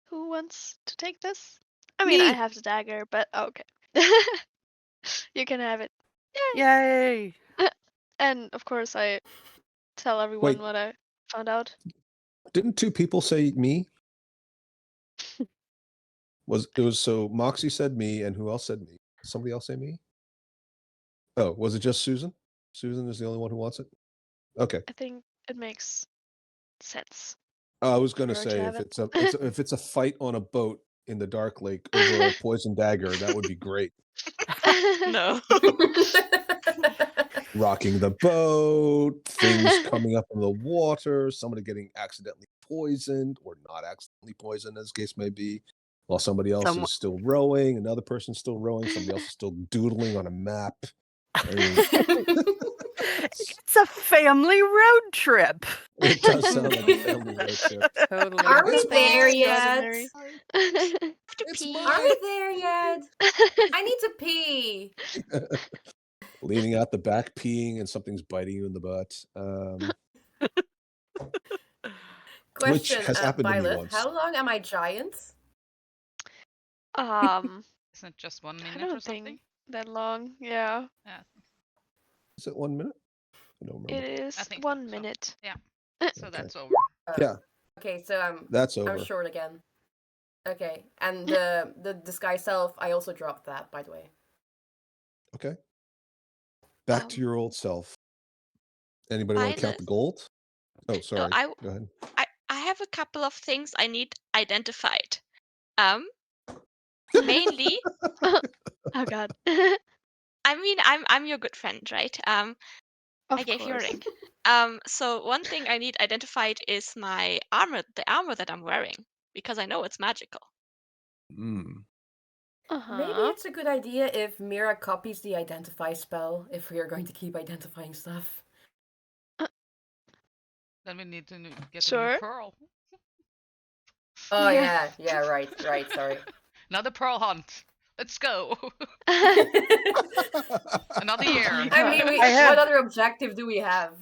Who wants to take this? I mean, I Me. have the dagger, but okay. You can have it. Yay! And of course, I tell everyone Wait. what I found out. Didn't two people say me? So Moxie said me, and who else said me? Somebody else say me? Oh, was it just Susan? Susan is the only one who wants it? Okay. I think it makes sense. I was going to For her to say have if it's a fight on a boat in the Dark Lake over a poison dagger, that would be great. No. Rocking the boat, things coming up in the water, somebody getting accidentally poisoned or not accidentally poisoned, as the case may be, while somebody else is still rowing, another person's still rowing, somebody else is still doodling on a map. I mean, It's a family road trip. it does sound like a family road trip. Totally. Are we It's there extraordinary. yet? It's Are we there yet? I need to pee. Leaning out the back, peeing, and something's biting you in the butt. Question, has happened to me Violet, once. how long am I giant? Isn't it just 1 I minute or don't something? think that long. Yeah, Yeah, Is it 1 minute? I don't remember. it is I think 1 so. minute. so Okay. that's over. Yeah, Okay, so that's I'm over. short again. Okay, and the disguise self, I also dropped that, by the way. Okay. Back to your old self. Anybody want to count the gold? Oh, sorry. Go ahead. I have a couple of things I need identified. Mainly, Oh God. I mean, I'm your good friend, right? I Of gave you a course. ring. So one thing I need identified is my armor, the armor that I'm wearing, because I know it's magical. Mm. Maybe it's a good idea if Mira copies the identify spell, if we are going to keep identifying stuff. Then we need to get a Sure. new pearl. Oh yeah, right, sorry. Another pearl hunt. Let's go. Another year. I mean, what other objective do we have?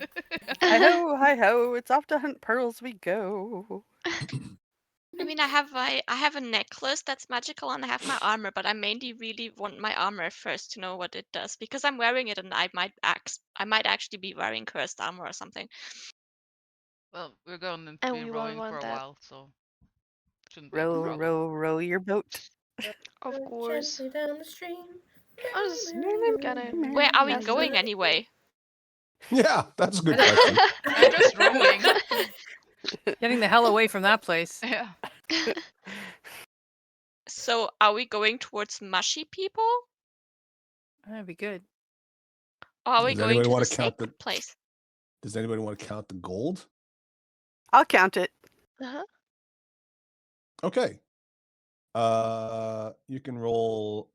Hi ho, it's off to hunt pearls we go. I mean, I have a necklace that's magical and I have my armor, but I mainly really want my armor first to know what it does because I'm wearing it and I might actually be wearing cursed armor or something. Well, we're going to And be we won't rowing for want a that. while, so shouldn't be a Row, problem. row your boat. Of course. Gently down the stream. I was gonna. Where are we Yes, going anyway? Yeah, that's a good question. I'm just rowing. Getting the hell away from that place. Yeah. So, are we going towards mushy people? That'd be good. Or are we Does going anybody to the want to count sacred place? Does anybody want to count the gold? I'll count it. Okay. You can roll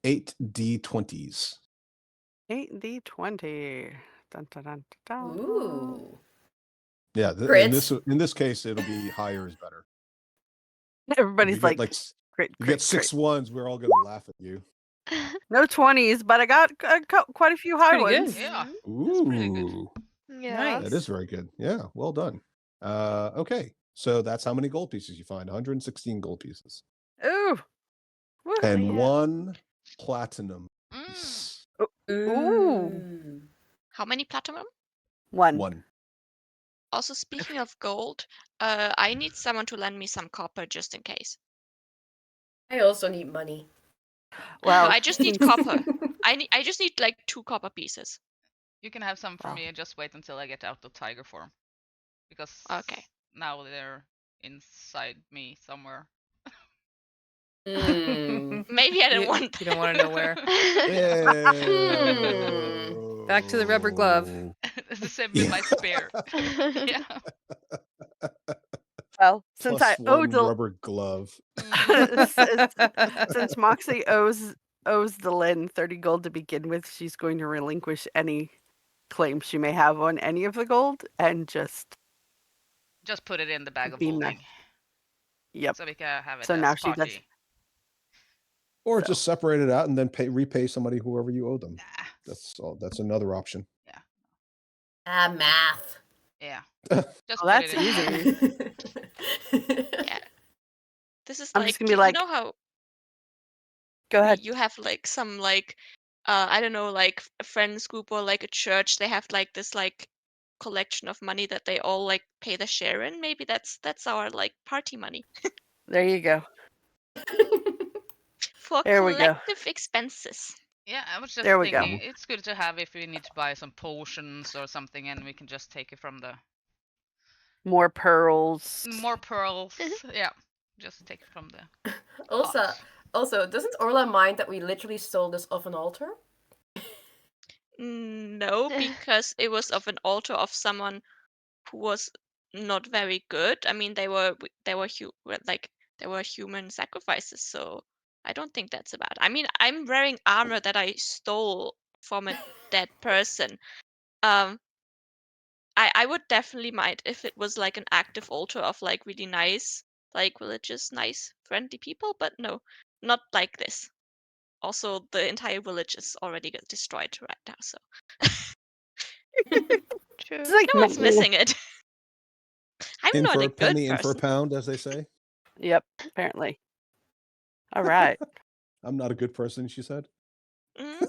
8 d20s. 8d20. Dun, dun, dun, dun. Ooh. Yeah, in this case, it'll be higher is better. Everybody's If you like, get, great, you great, get 6 ones, we're all gonna laugh at you. No 20s, but I got quite a few high pretty good. ones. Yeah. Ooh, pretty good. Yeah. that is very good. Yeah, well done. Okay, so that's how many gold pieces you find. 116 gold pieces. Ooh. Woo. And yeah. 1 platinum Mm. piece. Ooh. How many platinum? 1. 1. Also, speaking of gold, I need someone to lend me some copper just in case. I also need money. Well, No, I just need copper. I just need like 2 copper pieces. You can have some for Wow. me and just wait until I get out of tiger form. Because Okay. now they're inside me somewhere. Maybe I didn't want You don't want to know where. Back to the rubber glove. It's the same with my spear. Yeah. Well, since Plus I owed 1 rubber glove. since Moxie owes the Lynn 30 gold to begin with, she's going to relinquish any claim she may have on any of the gold and just put it in the bag of Be holding. nice. Yep. So we can have it So as now she does. party. Or So. just separate it out and then repay somebody whoever you owe them. Nah. That's all. That's another option. Math. Yeah. Well, Just that's put it in. easy. Yeah. This is I'm like, just gonna be like, you know how go ahead. you have like some like I don't know, like a friends group or like a church, they have like this like collection of money that they all like pay the share in. Maybe that's our like party money There you go. for There we go. collective expenses. Yeah, I was just There we go. thinking it's good to have if we need to buy some potions or something, and we can just take it from the More pearls. more pearls. Yeah, just take it from the. Also, doesn't Orla mind that we literally stole this off an altar? No, because it was of an altar of someone who was not very good. I mean, they were human sacrifices, so I don't think that's bad. I mean, I'm wearing armor that I stole from a dead person. I would definitely mind if it was like an active altar of like really nice, like religious, nice, friendly people, but no, not like this. Also, the entire village is already destroyed right now, so True. It's like no one's missing it. I'm In not for a a good penny, in for a person. pound, as they say. Yep, apparently. All right. I'm not a good person, she said. Mhm.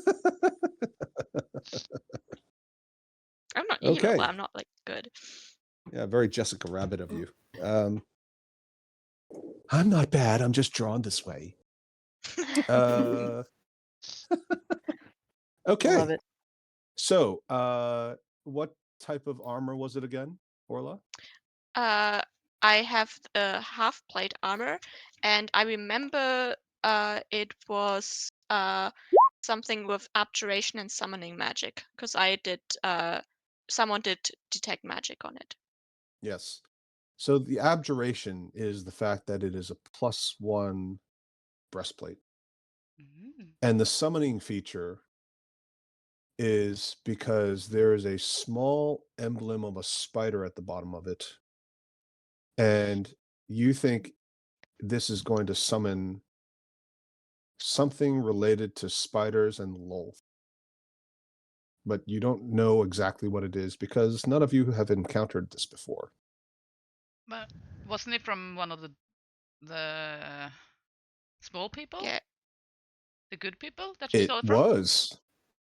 I'm not evil, Okay. but I'm not like good. Yeah, very Jessica Rabbit of you. I'm not bad. I'm just drawn this way. Okay. Love it. So, what type of armor was it again, Orla? I have half plate armor, and I remember it was something with abjuration and summoning magic, because I did someone did detect magic on it. Yes. So the abjuration is the fact that it is a +1 breastplate. Mm. And the summoning feature is because there is a small emblem of a spider at the bottom of it. And you think this is going to summon something related to spiders and Lolth. But you don't know exactly what it is because none of you have encountered this before. But wasn't it from one of the small people? Yeah. The good people that you It stole it from? was.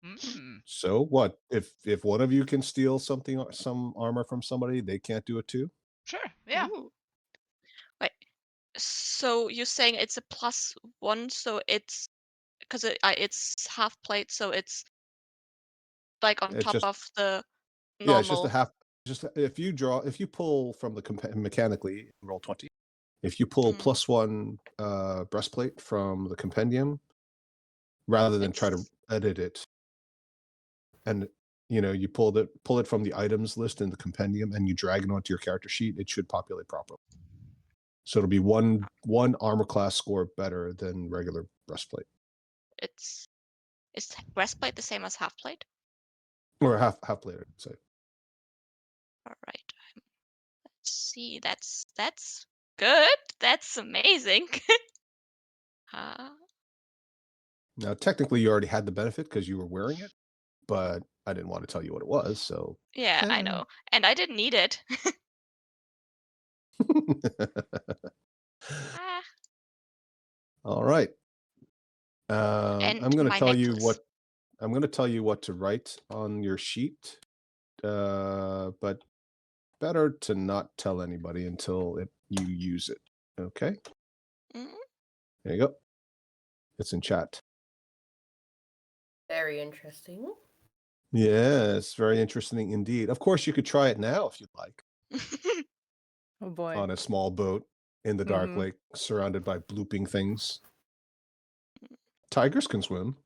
Mm. So what? If one of you can steal some armor from somebody, they can't do it too? Sure. Yeah. Ooh. Wait. So you're saying it's a +1, so it's because it's half plate, so it's like on It's top just of the yeah, it's just a normal. half. Just if you pull from the mechanically roll 20. If you pull Mm, +1 breastplate from the compendium, rather than try to it's edit it, and you pull it from the items list in the compendium and you drag it onto your character sheet, it should populate properly. So it'll be one armor class score better than regular breastplate. it's is breastplate the same as half plate? Or half plate, I'd say. All right. Let's see. That's good. That's amazing. uh, Now technically you already had the benefit because you were wearing it, but I didn't want to tell you what it was, so yeah, I know, and I didn't need it. Ah, All right. and I'm going to my tell necklace. you what to write on your sheet, but better to not tell anybody until you use it. Okay, Mm, there you go. It's in chat. Very interesting. Yes, very interesting indeed. Of course, you could try it now if you'd like, Oh boy. on a small boat in the dark Mhm. lake, surrounded by blooping things. Tigers can swim.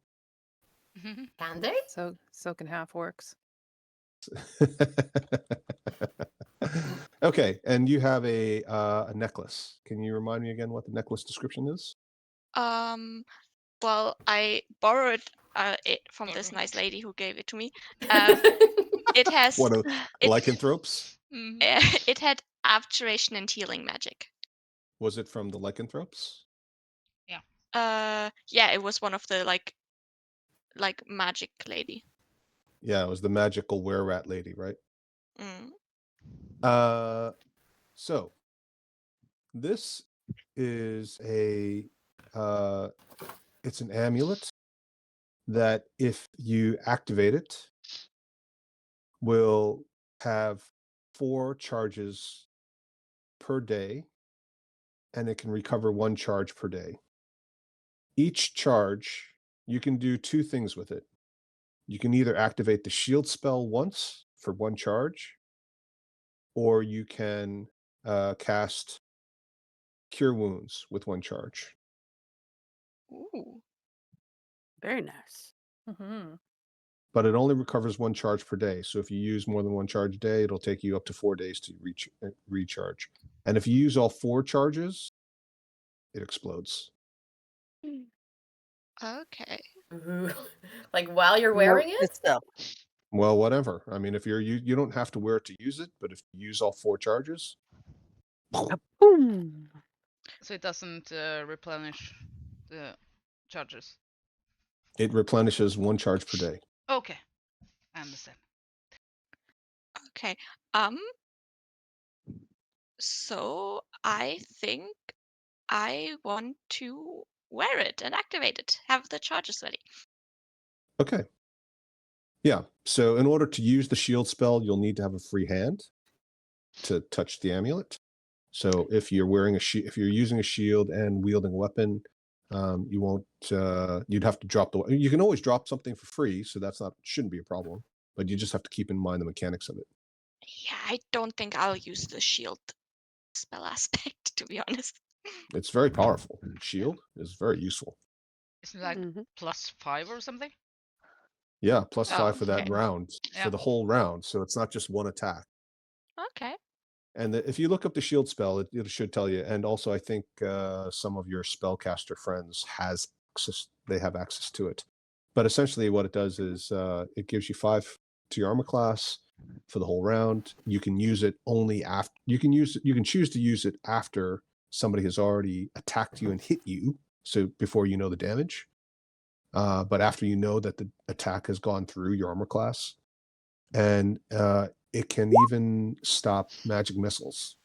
Can they? So can half orcs. Okay, and you have a necklace. Can you remind me again what the necklace description is? Well, I borrowed it from this nice lady who gave it to me. It has What a it lycanthropes? Mm. it had abjuration and healing magic. Was it from the lycanthropes? Yeah, it was one of the like magic lady. Yeah, it was the magical were-rat lady, right? Mm. So this is it's an amulet that if you activate it will have 4 charges per day, and it can recover 1 charge per day. Each charge, you can do 2 things with it. You can either activate the shield spell once for 1 charge, or you can cast Cure Wounds with 1 charge. Ooh. Very nice. Mm-hmm. But it only recovers 1 charge per day. So if you use more than 1 charge a day, it'll take you up to 4 days to recharge. And if you use all 4 charges, it explodes. Okay. Ooh. Like while you're wearing Note it? this stuff. Well, whatever. I mean, if you don't have to wear it to use it, but if you use all 4 charges, Boom. So it doesn't replenish the charges. it replenishes 1 charge per day. Okay, I understand. Okay. So I think I want to wear it and activate it. Have the charges ready. Okay. Yeah. So in order to use the shield spell, you'll need to have a free hand to touch the amulet. So if you're wearing if you're using a shield and wielding a weapon, You won't. You'd have to drop the. You can always drop something for free, so shouldn't be a problem. But you just have to keep in mind the mechanics of it. Yeah, I don't think I'll use the shield spell aspect, to be honest. It's very powerful. Shield is very useful. Isn't it like +5 or something? Yeah, +5 for that okay. round, Yeah. for the whole round. So it's not just one attack. Okay. And if you look up the shield spell, it should tell you. And also, I think some of your spellcaster friends have access to it. But essentially, what it does is it gives you 5 to your armor class for the whole round. You can use it only after. You can choose to use it after somebody has already attacked you and hit you. So before you know the damage. But after you know that the attack has gone through your armor class, and it can even stop magic missiles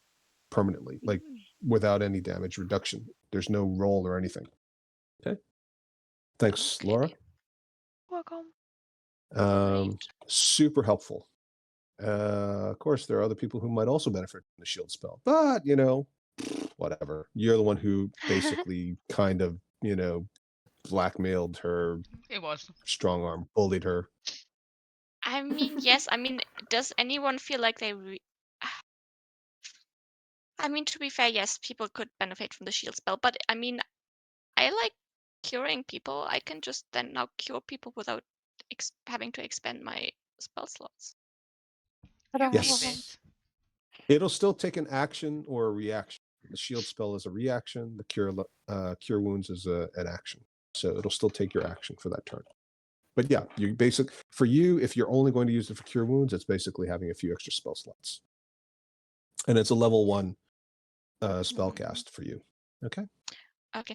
permanently, like without any damage reduction. There's no roll or anything. Okay. Thanks, Okay. Laura. Welcome. Super helpful. Of course, there are other people who might also benefit from the shield spell, but whatever. You're the one who basically kind of, blackmailed her, It was. strong arm, bullied her. I mean, yes. I mean, does anyone feel like they? I mean, to be fair, yes, people could benefit from the shield spell, but I mean, I like curing people. I can just then now cure people without having to expend my spell slots. Yes. It'll still take an action or a reaction. The shield spell is a reaction. The cure wounds is an action. So it'll still take your action for that turn. But yeah, for you, if you're only going to use it for cure wounds, it's basically having a few extra spell slots. And it's a level 1 spell cast for you. Okay. Okay.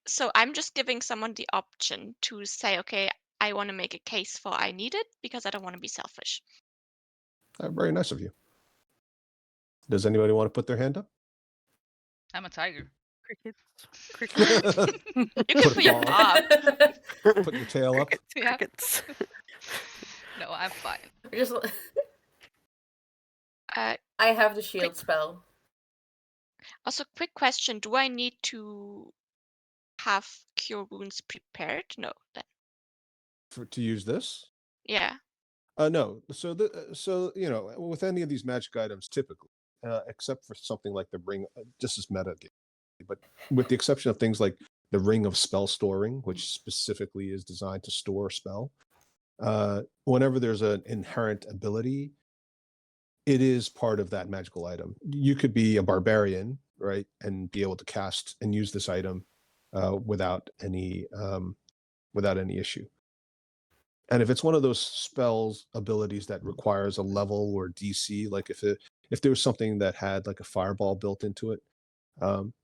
So I'm just giving someone the option to say, okay, I want to make a case for I need it because I don't want to be selfish. Very nice of you. Does anybody want to put their hand up? I'm a tiger. Crickets. You can put your paw up. Put your tail up. Crickets. No, I'm fine. Just, Uh, I have the shield spell. Also, quick question: do I need to have cure wounds prepared? No, then. To use this? Yeah. No. So with any of these magic items, typically, except for something like the ring, just as meta game, but with the exception of things like the ring of spell storing, which specifically is designed to store a spell, whenever there's an inherent ability, it is part of that magical item. You could be a barbarian, right, and be able to cast and use this item without any issue. And if it's one of those spells abilities that requires a level or DC, like if there was something that had like a fireball built into it,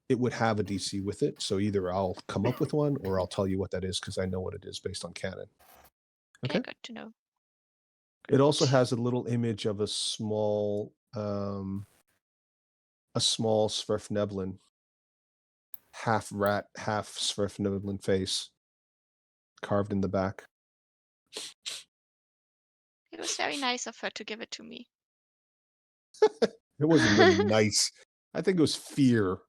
it would have a DC with it. So either I'll come up with one or I'll tell you what that is because I know what it is based on canon. Okay, good to know. It also has a little image of a small Sverfneblin, half rat, half Sverfneblin face carved in the back. It was very nice of her to give it to me. It wasn't really nice. I think it was fear.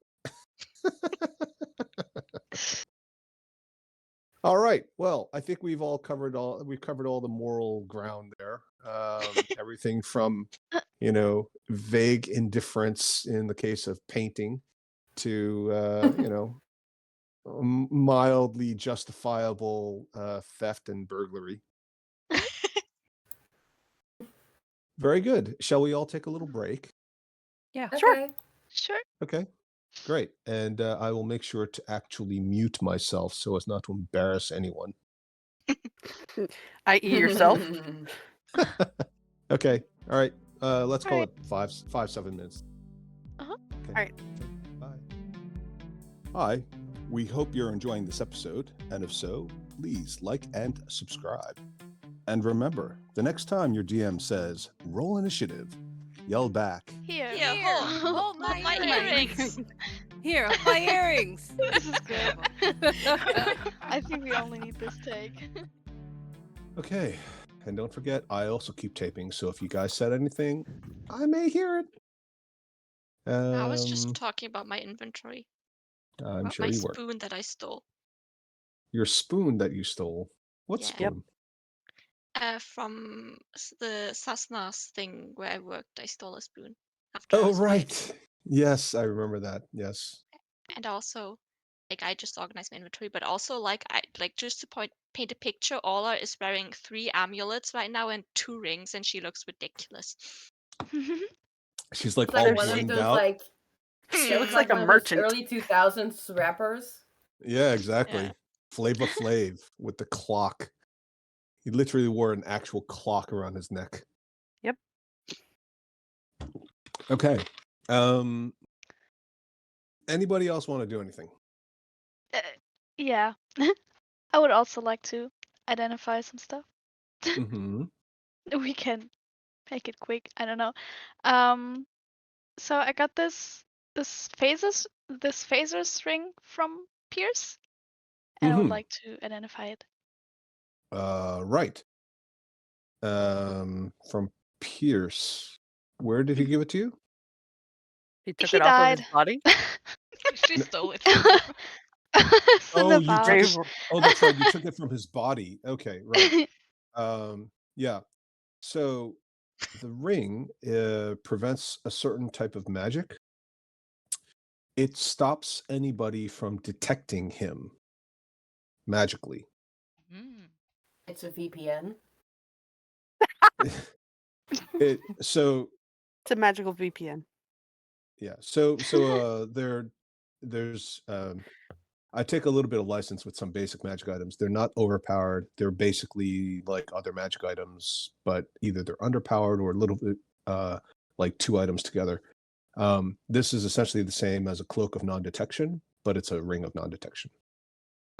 All right. Well, I think we've covered all the moral ground there. Everything from, vague indifference in the case of painting to, mildly justifiable theft and burglary. Very good. Shall we all take a little break? Yeah, Okay. Sure. Okay, great. And I will make sure to actually mute myself so as not to embarrass anyone. I.e. yourself. Okay, all right. Let's call it 7 minutes. Uh-huh. Okay. All right. Bye. Hi. We hope you're enjoying this episode, and if so, please like and subscribe. And remember, the next time your DM says, roll initiative, yell back. Here. Hold my earrings. Here, my earrings. This is good. I think we only need this take. Okay, and don't forget, I also keep taping, so if you guys said anything, I may hear it. I was just talking about my inventory. I'm About sure my you were. spoon that I stole. Your spoon that you stole. What Yeah. spoon? From the Sasnas thing where I worked, I stole a spoon after I Oh, was fired. right. Yes, I remember that. Yes. And also, like I just organized my inventory, but also I just to paint a picture. Ola is wearing 3 amulets right now and 2 rings, and she looks ridiculous. She's like It's all like one of blinged those out. She it's looks like like a one of those merchant. early 2000s rappers. Yeah, exactly. Yeah. Flava Flav with the clock. He literally wore an actual clock around his neck. Yep. Okay. Anybody else want to do anything? Yeah. I would also like to identify some stuff. Mm-hmm. We can make it quick. I don't know. So I got this phaser string from Pierce, and I would Mm-hmm. like to identify it. Right. From Pierce. Where did he give it to you? He took He it off of his died. body. She stole it from him. It's in Oh, the you box. took it. Very- Oh, that's right. You took it from his body. Okay, right. Yeah. So the ring prevents a certain type of magic. It stops anybody from detecting him magically. Mm. It's a VPN. So It's a magical VPN. yeah. So there's I take a little bit of license with some basic magic items. They're not overpowered. They're basically like other magic items, but either they're underpowered or a little bit like 2 items together. This is essentially the same as a cloak of non-detection, but it's a ring of non-detection.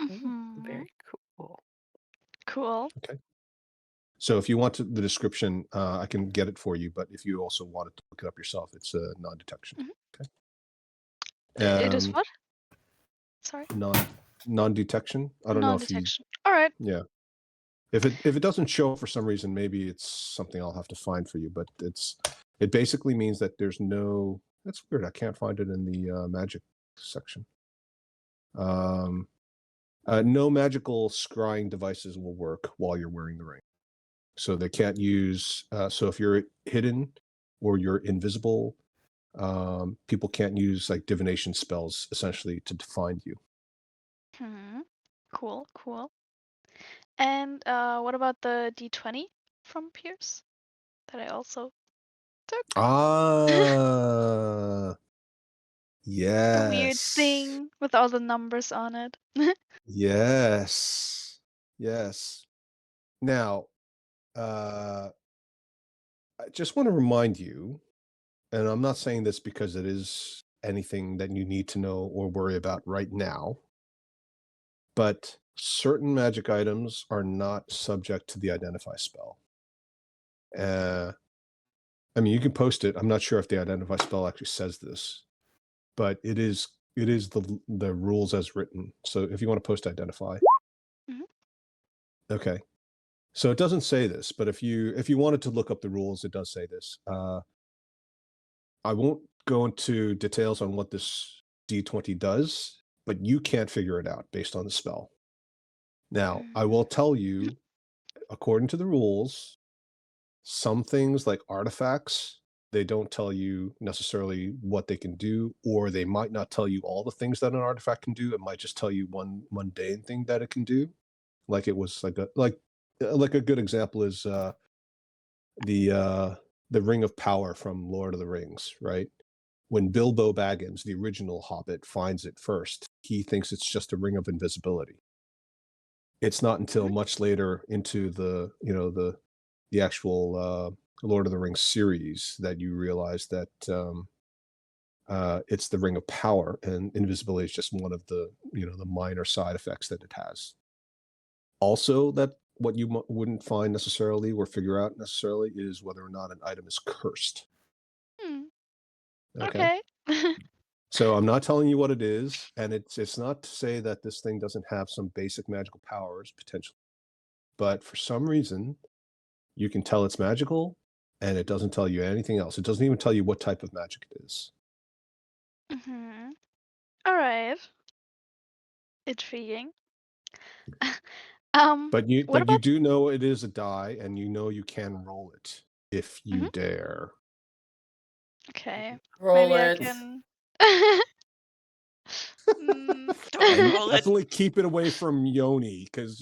Mhm. Very cool. Cool. Okay. So if you want the description, I can get it for you. But if you also wanted to look it up yourself, it's a non-detection. Mhm. Okay. It is what? Sorry. Non-detection. I don't know if you. Non-detection. All right. Yeah. If it doesn't show for some reason, maybe it's something I'll have to find for you. But it basically means that there's no. That's weird. I can't find it in the magic section. No magical scrying devices will work while you're wearing the ring. So they can't use. So if you're hidden or you're invisible, people can't use like divination spells essentially to find you. Cool. Cool. And what about the D20 from Pierce that I also took? Ah, The weird yes. thing with all the numbers on it. Yes. Yes. Now, I just want to remind you, and I'm not saying this because it is anything that you need to know or worry about right now, but certain magic items are not subject to the identify spell. I mean, you can post it. I'm not sure if the identify spell actually says this, but it is the rules as written. So if you want to post identify. Mhm. Okay. So it doesn't say this, but if you wanted to look up the rules, it does say this. I won't go into details on what this D20 does, but you can't figure it out based on the spell. Now, I will tell you, according to the rules, some things like artifacts, they don't tell you necessarily what they can do, or they might not tell you all the things that an artifact can do. It might just tell you one mundane thing that it can do. Like it was like a good example is the Ring of Power from Lord of the Rings, right? When Bilbo Baggins, the original Hobbit, finds it first, he thinks it's just a ring of invisibility. It's not until much later into the actual Lord of the Rings series that you realize that it's the Ring of Power, and invisibility is just one of the the minor side effects that it has. Also, that what you wouldn't find necessarily or figure out necessarily is whether or not an item is cursed. Okay. So I'm not telling you what it is, and it's not to say that this thing doesn't have some basic magical powers potentially, but for some reason, you can tell it's magical, and it doesn't tell you anything else. It doesn't even tell you what type of magic it is. All right. Intriguing. But you What about? do know it is a die, and you know you can roll it if you Mhm. dare. Okay. Roll Maybe I it. can. Don't And roll it. definitely keep it away from Yoni, because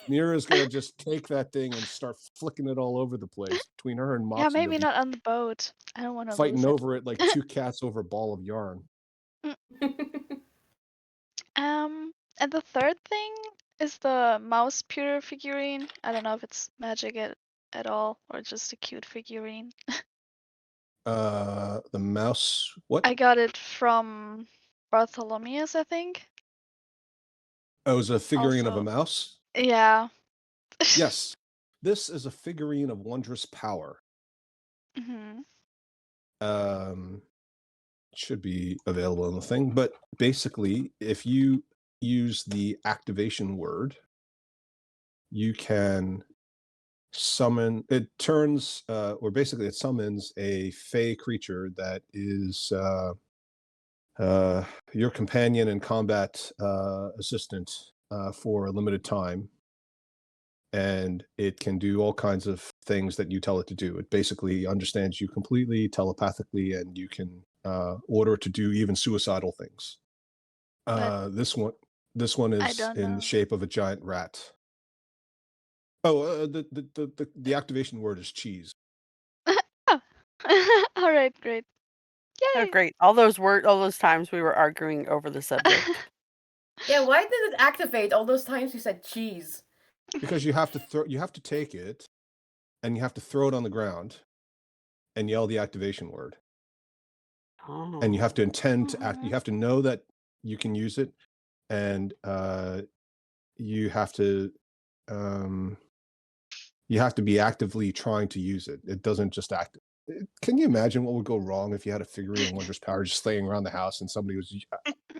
Mira's gonna just take that thing and start flicking it all over the place. Between her and Yeah, Moxie, maybe they'll be not on the boat. I don't want to fighting lose it. over it like two cats over a ball of yarn. And the third thing is the mouse pewter figurine. I don't know if it's magic at all or just a cute figurine. The mouse. What? I got it from Bartholomeus, I think. Oh, it was a figurine of a Also, mouse. yeah. Yes, this is a figurine of wondrous power. hmm Should be available in the thing, but basically, if you use the activation word, you can summon. It turns, or basically, it summons a fey creature that is your companion and combat assistant for a limited time. And it can do all kinds of things that you tell it to do. It basically understands you completely telepathically, and you can order it to do even suicidal things. But This one I is don't in know. the shape of a giant rat. Oh, the activation word is cheese. Oh. All right, great. Oh, Yay. great. All those times we were arguing over the subject. Yeah, why did it activate all those times you said cheese? Because you have to take it, and you have to throw it on the ground, and yell the activation word. And you have to intend to act. You have to know that you can use it, and you have to be actively trying to use it. It doesn't just act. Can you imagine what would go wrong if you had a figurine of wondrous power just laying around the house and somebody was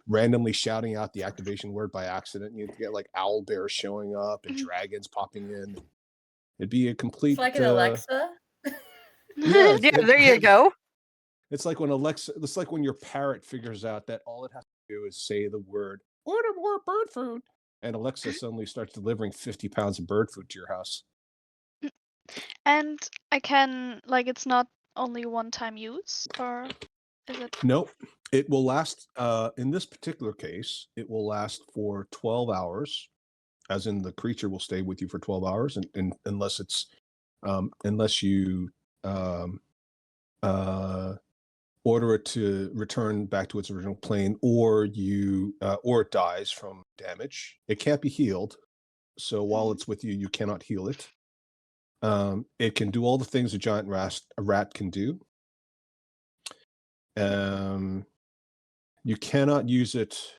randomly shouting out the activation word by accident? And you'd get like owl bears showing up and dragons popping in. It'd be a complete. It's like an Alexa. Yeah, Yeah, there you go. It's like when your parrot figures out that all it has to do is say the word "order more bird food," and Alexa suddenly starts delivering 50 pounds of bird food to your house. And I can, like, it's not only one-time use, or is it? Nope. It will last, in this particular case, it will last for 12 hours, as in the creature will stay with you for 12 hours, and unless you order it to return back to its original plane, or it dies from damage. It can't be healed, so while it's with you, you cannot heal it. It can do all the things a giant rat can do. You cannot use it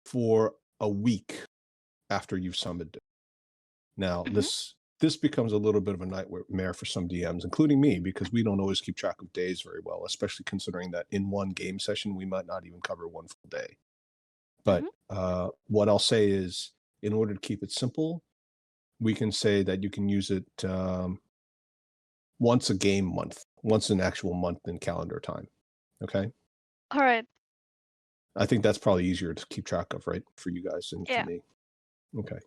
for a week after you've summoned it. Now, this becomes a little bit of a nightmare for some DMs, including me, because we don't always keep track of days very well, especially considering that in one game session, we might not even cover one full day. But what I'll say is, in order to keep it simple, we can say that you can use it once a game month, once an actual month in calendar time. Okay? All right. I think that's probably easier to keep track of, right? For you guys and Yeah. for me. Okay.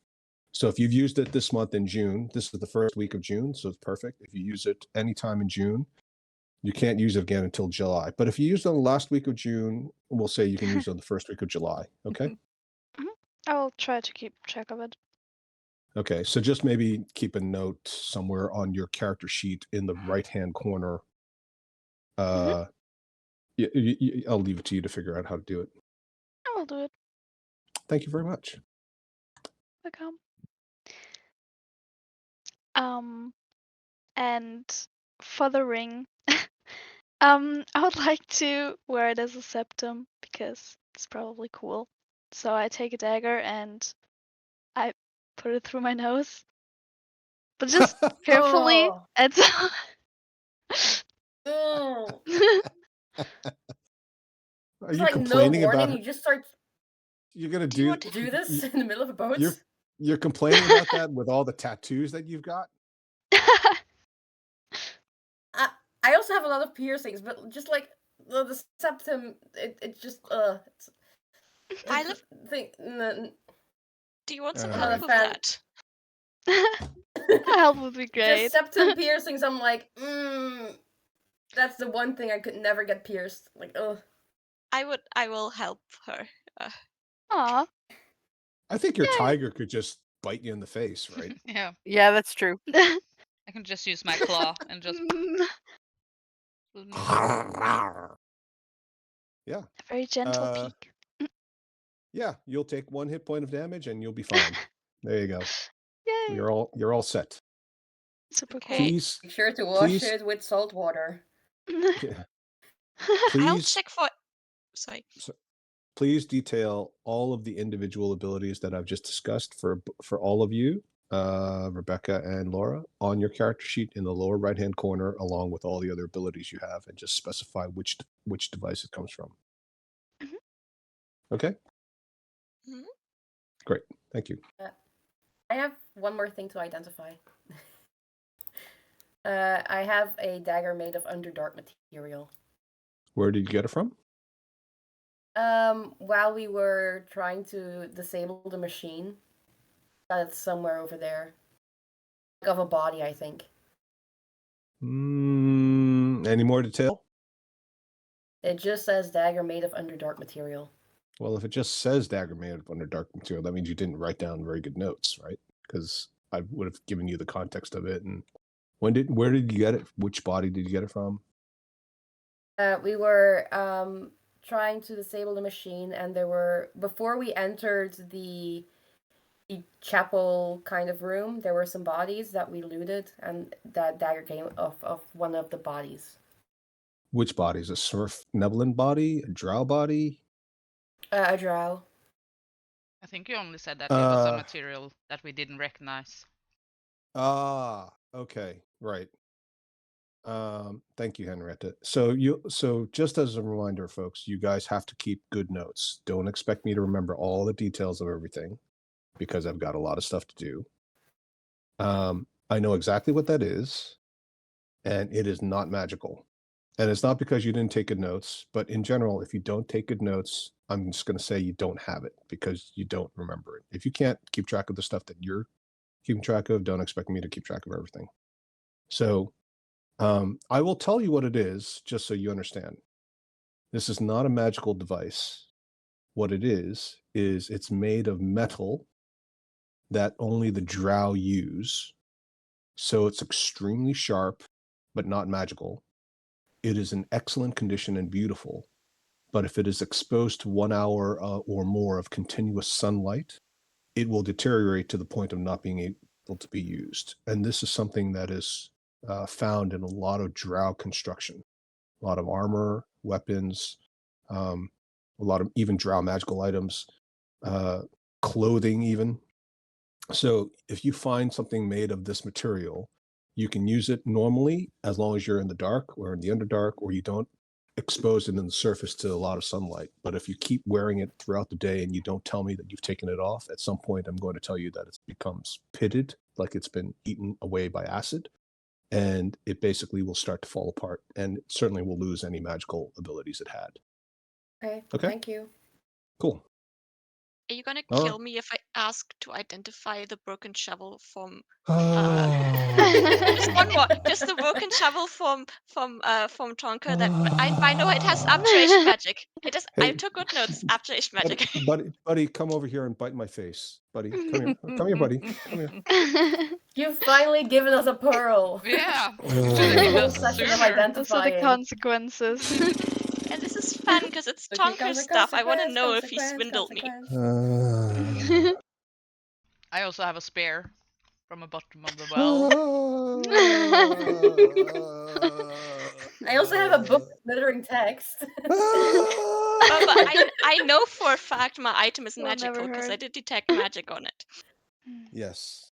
So if you've used it this month in June, this is the first week of June, so it's perfect. If you use it anytime in June, you can't use it again until July. But if you used it on the last week of June, we'll say you can use it on the first week of July. Okay? I will try to keep track of it. Okay. So just maybe keep a note somewhere on your character sheet in the right-hand corner. I'll leave it to you to figure out how to do it. I will do it. Thank you very much. Welcome. And for the ring, I would like to wear it as a septum because it's probably cool. So I take a dagger and I put it through my nose, but just carefully. Oh. And so Mm. Are It's you like no complaining warning. about? You just start You're gonna do this in the middle of a boat. You're complaining about that with all the tattoos that you've got? I also have a lot of piercings, but just like the septum, it just I love. Think, Do you want some All help right. with Fan. that? Help would be great. Just septum piercings, I'm like, that's the one thing I could never get pierced. Like, ugh. I will help her. Aw. I think your Yay. tiger could just bite you in the face, right? Yeah, Yeah, that's true. I can just use my claw and just. Yeah. A very gentle Uh, peek. Yeah, you'll take 1 hit point of damage and you'll be fine. There you go. Yay. You're all set. Super Okay. Please, Make sure to wash Please. it with salt water. cool. yeah, I'll please, check for. Sorry. please detail all of the individual abilities that I've just discussed for all of you, Rebecca and Laura, on your character sheet in the lower right-hand corner, along with all the other abilities you have, and just specify which device it comes from. Mhm. Okay. Mhm. Great. Thank you. I have one more thing to identify. I have a dagger made of Underdark material. Where did you get it from? While we were trying to disable the machine, that's somewhere over there. Like of a body, I think. Any more detail? It just says dagger made of Underdark material. Well, if it just says dagger made of Underdark material, that means you didn't write down very good notes, right? Because I would have given you the context of it. And where did you get it? Which body did you get it from? We were trying to disable the machine, and there were, before we entered the chapel kind of room, there were some bodies that we looted, and that dagger came off of one of the bodies. Which bodies? A Surf Neblin body? A Drow body? A drow. I think you only said that it was a Uh, material that we didn't recognize. Okay, right. Thank you, Henrietta. So just as a reminder, folks, you guys have to keep good notes. Don't expect me to remember all the details of everything, because I've got a lot of stuff to do. I know exactly what that is, and it is not magical. And it's not because you didn't take good notes, but in general, if you don't take good notes, I'm just going to say you don't have it because you don't remember it. If you can't keep track of the stuff that you're keeping track of, don't expect me to keep track of everything. So I will tell you what it is, just so you understand. This is not a magical device. What it is it's made of metal that only the drow use. So it's extremely sharp, but not magical. It is in excellent condition and beautiful. But if it is exposed to 1 hour or more of continuous sunlight, it will deteriorate to the point of not being able to be used. And this is something that is found in a lot of drow construction, a lot of armor, weapons, a lot of even drow magical items, clothing even. So if you find something made of this material, you can use it normally as long as you're in the dark or in the underdark, or you don't expose it in the surface to a lot of sunlight. But if you keep wearing it throughout the day and you don't tell me that you've taken it off, at some point I'm going to tell you that it becomes pitted, like it's been eaten away by acid, and it basically will start to fall apart, and it certainly will lose any magical abilities it had. Okay. Thank you. Cool. Are you gonna All right. kill me if I ask to identify the broken shovel from? Just one more. Just the broken shovel from Tonka. That I know it has abjuration magic. It has. I Hey, took good notes. Abjuration magic. buddy, come over here and bite my face. Buddy, come here, buddy. Come here. You've finally given us a pearl. Yeah. The whole Those session of sooner. Those are the identifying. consequences. And this is fun because it's But here Tonker comes a stuff. I want to consequence, know if he consequence, swindled me. consequence. I also have a spear from the bottom of the well. I also have a book with glittering text. Oh, but I know for a fact my item is Well, magical never because I heard. did detect magic on it. Yes.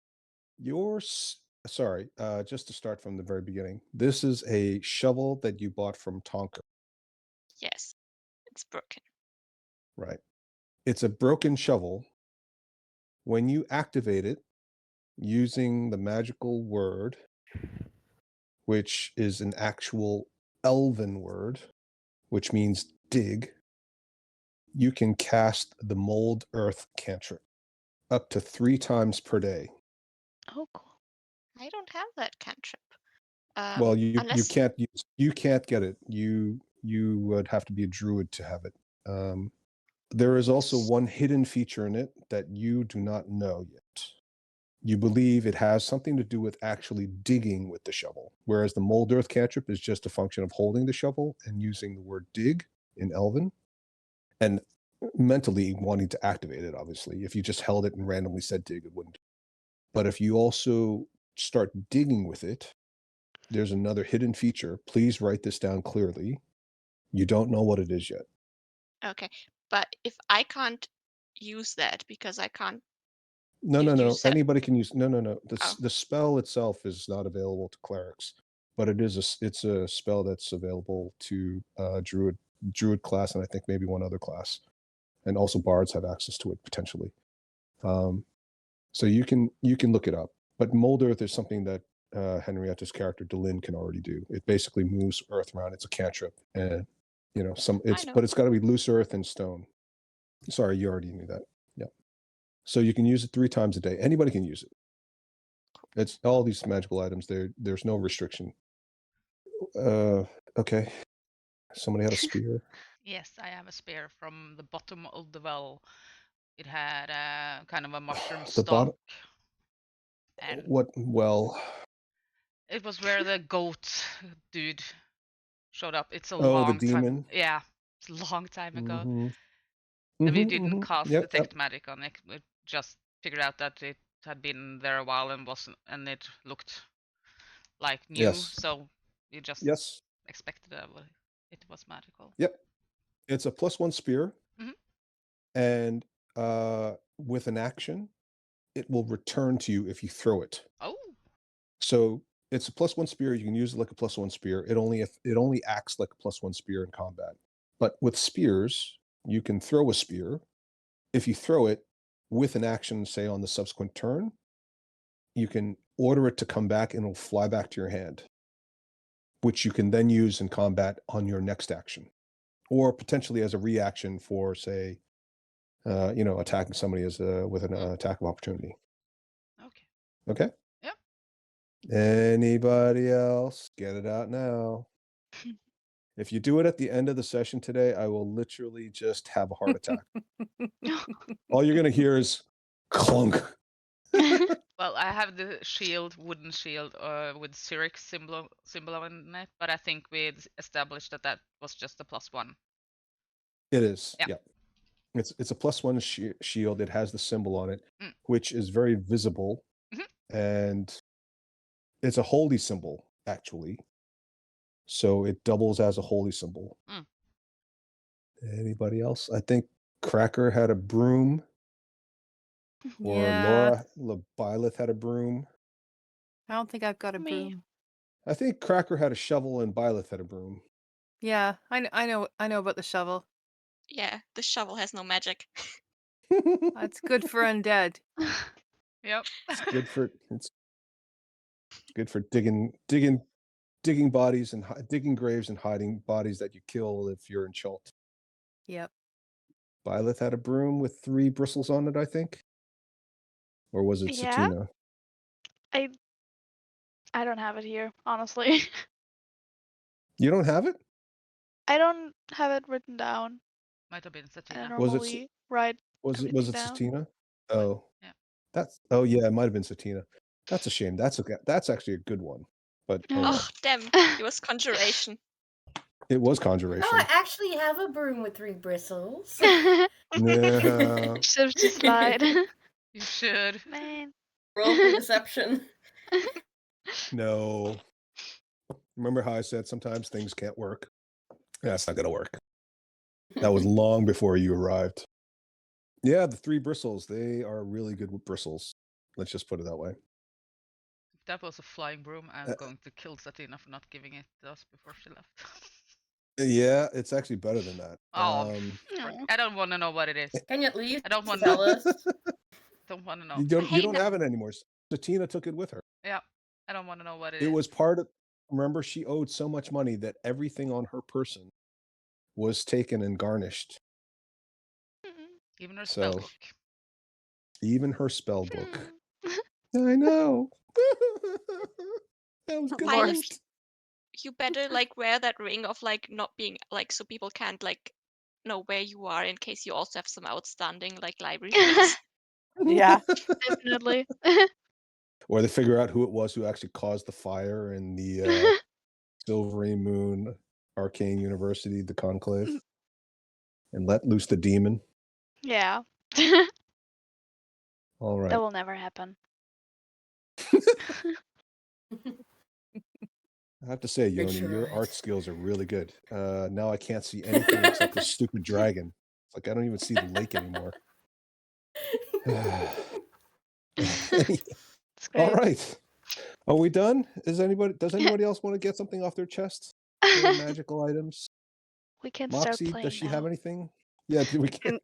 Sorry, just to start from the very beginning. This is a shovel that you bought from Tonka, Yes, it's broken. right? It's a broken shovel. When you activate it using the magical word, which is an actual elven word, which means dig, you can cast the Mold Earth cantrip up to 3 times per day. Oh, cool. I don't have that cantrip. Well, you unless you can't get it. You would have to be a druid to have it. There is also one hidden feature in it that you do not know yet. You believe it has something to do with actually digging with the shovel, whereas the Mold Earth cantrip is just a function of holding the shovel and using the word dig in Elven, and mentally wanting to activate it. Obviously, if you just held it and randomly said dig, it wouldn't. But if you also start digging with it, there's another hidden feature. Please write this down clearly. You don't know what it is yet. Okay, but if I can't use that because I can't. No. said- Anybody can use. No. Oh. The spell itself is not available to clerics, but it's a spell that's available to druid class, and I think maybe one other class, and also bards have access to it potentially. So you can look it up. But Mold Earth is something that Henrietta's character Delin can already do. It basically moves earth around. It's a cantrip, and but it's got to be loose earth and stone. Sorry, you already knew that. Yeah. So you can use it 3 times a day. Anybody can use it. It's all these magical items. There's no restriction. Okay. Somebody had a spear. Yes, I have a spear from the bottom of the well. It had kind of a mushroom The stalk. bottom. And What? Well. it was where the goat dude showed up. It's a Oh, long the time. demon. Yeah, it's a long time ago. Mhm. And we Mhm, didn't mhm. cast Yep, detect magic on it. We just figured out that it had been there a while and it looked like new. Yes. So we just Yes. expected it was magical. Yep. It's a +1 spear. Mhm. And with an action, it will return to you if you throw it. Oh. So it's a +1 spear. You can use it like a +1 spear. It only acts like a +1 spear in combat. But with spears, you can throw a spear. If you throw it with an action, say on the subsequent turn, you can order it to come back and it'll fly back to your hand, which you can then use in combat on your next action, or potentially as a reaction for, say, attacking somebody with an attack of opportunity. Okay. Okay. Yep. Anybody else? Get it out now. If you do it at the end of the session today, I will literally just have a heart attack. All you're gonna hear is clunk. Well, I have the wooden shield with Cyrix symbol on it, but I think we established that was just a +1. It is. Yeah. Yeah. It's a +1 shield. It has the symbol on it, Mm. which is very visible, Mhm. and it's a holy symbol actually. So it doubles as a holy symbol. Mm. Anybody else? I think Cracker had a broom, or Yeah. Laura Byleth had a broom. I don't think I've got a Me. broom. I think Cracker had a shovel and Byleth had a broom. Yeah, I know about the shovel. Yeah, the shovel has no magic. That's good for undead. Yep. It's good for digging bodies and digging graves and hiding bodies that you kill if you're in Chult. Yep. Byleth had a broom with 3 bristles on it, I think. Or was it Yeah? Satina? I don't have it here, honestly. You don't have it? I don't have it written down. Might have been I Satina. Was it normally write Was it everything down. Satina? Oh. Yeah. Yeah, it might have been Satina. That's a shame. That's actually a good one. But oh, well. Oh, damn. It was conjuration. It was No, conjuration. I actually have a broom with 3 bristles. No. Should have just lied. You should. Man. Roll for deception. No. Remember how I said sometimes things can't work? That's not gonna work. That was long before you arrived. Yeah, the 3 bristles, they are really good with bristles. Let's just put it that way. If that was a flying broom, I'm going to kill Satina for not giving it to us before she left. Yeah, it's actually better than that. Oh, No. I don't want to know what it is. Can you at least I don't want tell to. us? Don't want to know. You don't Hey, no. have it anymore. Satina took it with her. Yeah, I don't want to know what It was part of. Remember, she owed so much money that everything on her person was taken and garnished. Even her So- spell book. Even her spell book. I know. That was good. Violet, list. you better like wear that ring of like not being like so people can't like know where you are in case you also have some outstanding like library fees. Yeah. Definitely. Or they figure out who it was who actually caused the fire in the Silvery Moon Arcane University, the Conclave, and let loose the demon. Yeah. All right. That will never happen. I have to say, You're Yoni, your right. art skills are really good. Now I can't see anything except the stupid dragon. It's like I don't even see the lake anymore. It's All great. right. Are we done? Does anybody else want to get something off their chest? Their magical items? We can start Moxie, playing does she now. have anything? Yeah, we can.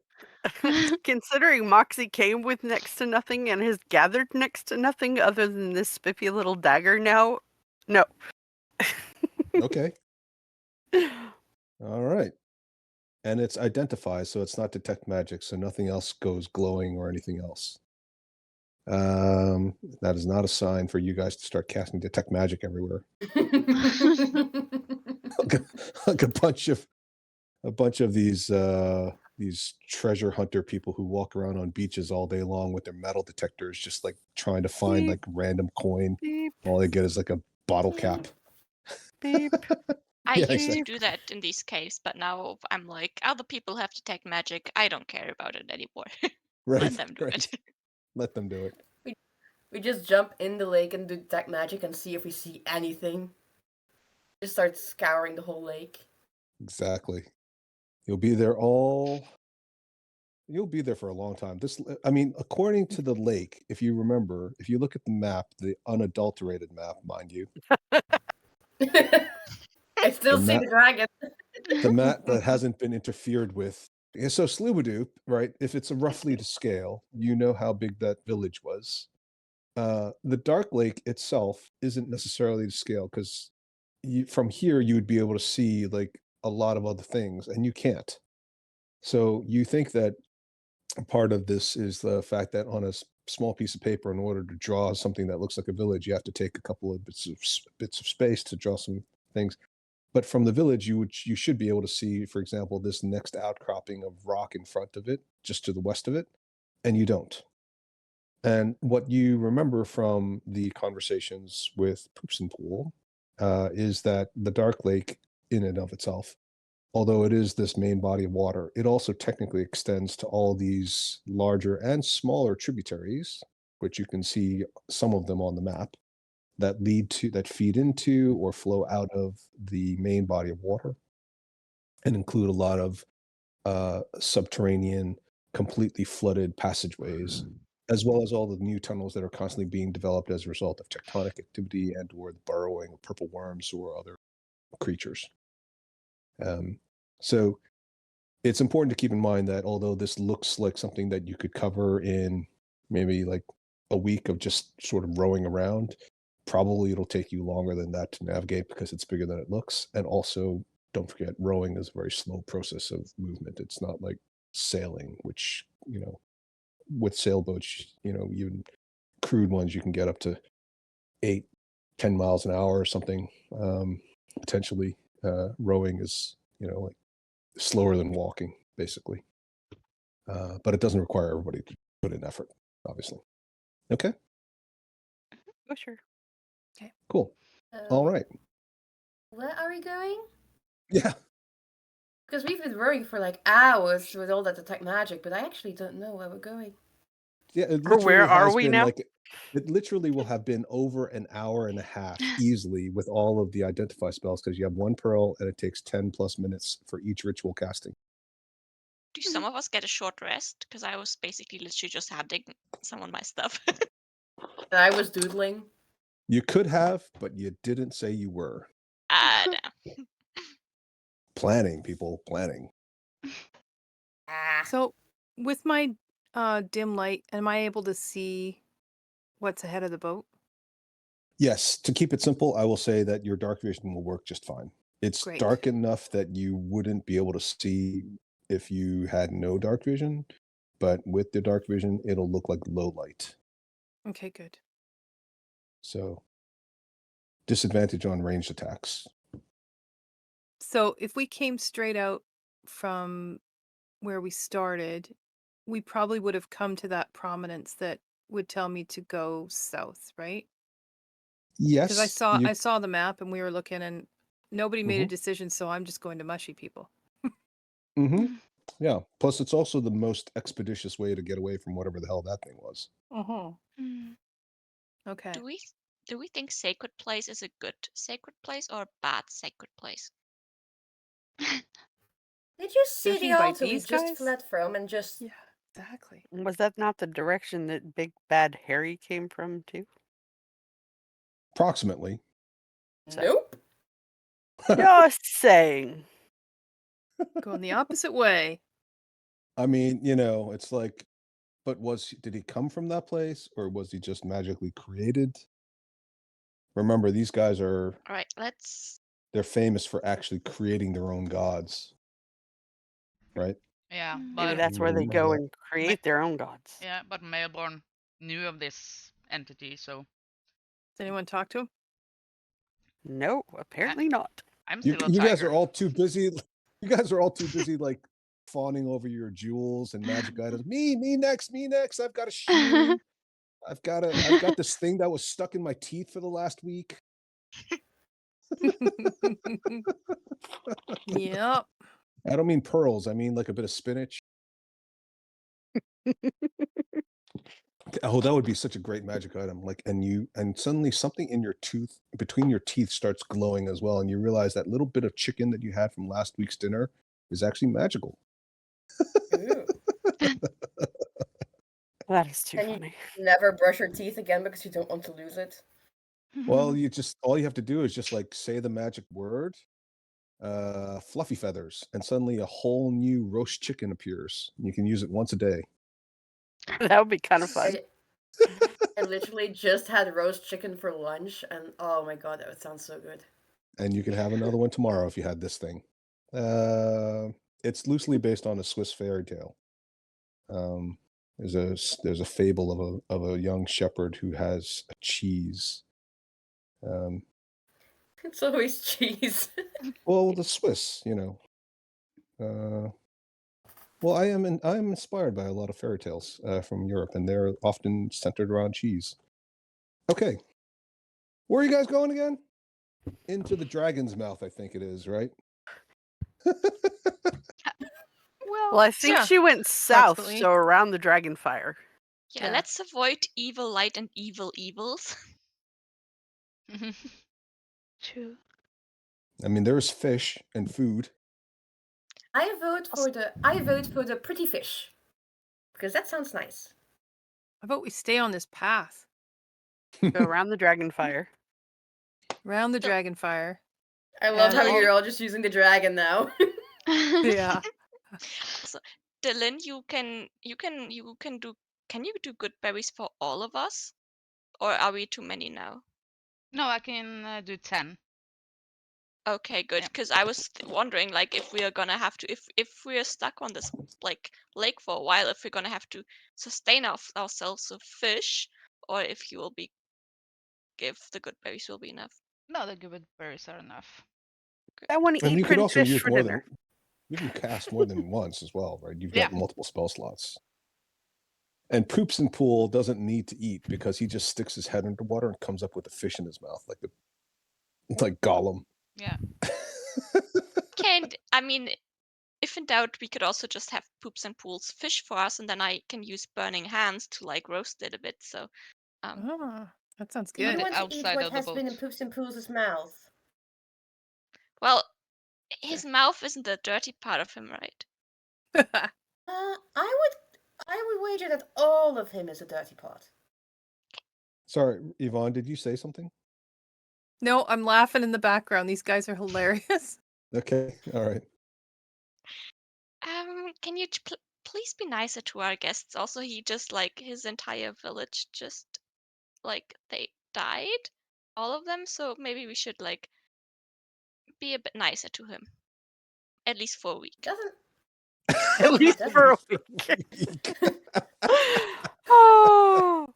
Considering Moxie came with next to nothing and has gathered next to nothing other than this spiffy little dagger now, no. Okay. All right. And it's identify, so it's not detect magic, so nothing else goes glowing or anything else. That is not a sign for you guys to start casting detect magic everywhere. Like a bunch of these treasure hunter people who walk around on beaches all day long with their metal detectors, just like trying to find Beep. like random coin. Beep, All they get is like a bottle cap. beep. I Yeah, used exactly. to do that in these caves, but now I'm like, other people have to take magic. I don't care about it anymore. Right. Let them do right. it. Let them do it. We just jump in the lake and do detect magic and see if we see anything. Just start scouring the whole lake. Exactly. You'll be there for a long time. I mean, according to the lake, if you remember, if you look at the map, the unadulterated map, mind you, I still The see map- the dragon. the map that hasn't been interfered with. Yeah, so Slubadoop, right? If it's roughly to scale, you know how big that village was. The Dark Lake itself isn't necessarily to scale because from here you would be able to see like a lot of other things, and you can't. So you think that part of this is the fact that on a small piece of paper, in order to draw something that looks like a village, you have to take a couple of bits of space to draw some things. But from the village, you should be able to see, for example, this next outcropping of rock in front of it, just to the west of it, and you don't. And what you remember from the conversations with Poops and Pool is that the Dark Lake, in and of itself, although it is this main body of water, it also technically extends to all these larger and smaller tributaries, which you can see some of them on the map, that feed into or flow out of the main body of water, and include a lot of subterranean, completely flooded passageways, as well as all the new tunnels that are constantly being developed as a result of tectonic activity and or the burrowing of purple worms or other creatures. So it's important to keep in mind that although this looks like something that you could cover in maybe like a week of just sort of rowing around, probably it'll take you longer than that to navigate because it's bigger than it looks. And also, don't forget, rowing is a very slow process of movement. It's not like sailing, which, with sailboats, even crude ones, you can get up to 8-10 miles an hour or something. Potentially, rowing is, like slower than walking, basically. But it doesn't require everybody to put in effort, obviously. Okay, Oh, sure. cool. All right. Where are we going? Yeah. Because we've been rowing for like hours with all that detect magic, but I actually don't know where we're going. Yeah, it Or where literally are has we been now? it literally will have been over an hour and a half easily with all of the identify spells because you have one pearl and it takes 10 plus minutes for each ritual casting. Do some of us get a short rest? Because I was basically literally just handing someone my stuff. And I was doodling. You could have, but you didn't say you were. No. Planning, people, planning. Ah. So, with my dim light, am I able to see what's ahead of the boat? Yes, to keep it simple, I will say that your dark vision will work just fine. It's Great. dark enough that you wouldn't be able to see if you had no dark vision, but with the dark vision, it'll look like low light. Okay, good. So disadvantage on ranged attacks. So if we came straight out from where we started, we probably would have come to that prominence that would tell me to go south, right? Yes. Because I saw the map and we were looking and nobody made a Mhm. decision, so I'm just going to mushy people. Mm-hmm. Yeah. Plus, it's also the most expeditious way to get away from whatever the hell that thing was. Hmm. Okay. Do we think Sacred Place is a good sacred place or a bad sacred place? Did you see Judging the by altar we these just guys? fled from and just... Yeah, exactly. Was that not the direction that Big Bad Harry came from, too? Approximately. Nope. Just saying. Going the opposite way. I mean, it's like, but did he come from that place or was he just magically created? Remember, these guys All right, they're famous for actually creating their own gods. Right? Yeah, Maybe but that's where they Remember go that. and create their own gods. yeah, but Melbourne knew of this entity, so Does anyone talk to him? No, apparently not. I'm You, still a you guys tiger. are all too busy. You guys are all too busy, like fawning over your jewels and magic items. Me next. I've got a shoe. I've got this thing that was stuck in my teeth for the last week. Yep. I don't mean pearls. I mean like a bit of spinach. Oh, that would be such a great magic item. Like, and suddenly something in your tooth, between your teeth, starts glowing as well, and you realize that little bit of chicken that you had from last week's dinner is actually magical. Ooh. That is too Can funny. you never brush your teeth again because you don't want to lose it? Well, all you have to do is just like say the magic word, fluffy feathers, and suddenly a whole new roast chicken appears. You can use it once a day. That would be kind of fun. I literally just had roast chicken for lunch, and oh my god, that would sound so good. And you can have another one tomorrow if you had this thing. It's loosely based on a Swiss fairy tale. There's a fable of a young shepherd who has a cheese. It's always cheese. Well, the Swiss, well, I am inspired by a lot of fairy tales from Europe, and they're often centered around cheese. Okay, where are you guys going again? Into the dragon's mouth, I think it is, right? Well, I think yeah, she went south, approximately. so around the dragon fire. Yeah, Yeah. let's avoid evil light and evil evils. True. I mean, there's fish and food. I vote for the pretty fish. Because that sounds nice. How about we stay on this path? Go around the dragon fire. Around the So- dragon fire. I love how And you're all just using the dragon now. Yeah. So, Dylan, you can do good berries for all of us, or are we too many now? No, I can do 10. Okay, good. Yeah. Because I was wondering, like, if we are gonna have to, if we are stuck on this like lake for a while, if we're gonna have to sustain ourselves with fish, or if the good berries will be enough. No, the good berries are enough. I want to And eat you could pretty also fish use for more dinner. than you can cast more than once as well, right? You've Yeah. got multiple spell slots. And Poops and Pool doesn't need to eat because he just sticks his head underwater and comes up with a fish in his mouth, like Gollum. Okay, and I mean, if in doubt, we could also just have Poops and Pools fish for us, and then I can use burning hands to like roast it a bit. So, Ah, that sounds Do you On good. the want to eat outside what of the has been in boat. Poops and Pools' mouth? well, his mouth isn't the dirty part of him, right? I would wager that all of him is a dirty part. Sorry, Yvonne, did you say something? No, I'm laughing in the background. These guys are hilarious. Okay, all right. Can you please be nicer to our guests? Also, he just like his entire village just like they died, all of them. So maybe we should like be a bit nicer to him, at least for a week. At least That's- for a week. Oh,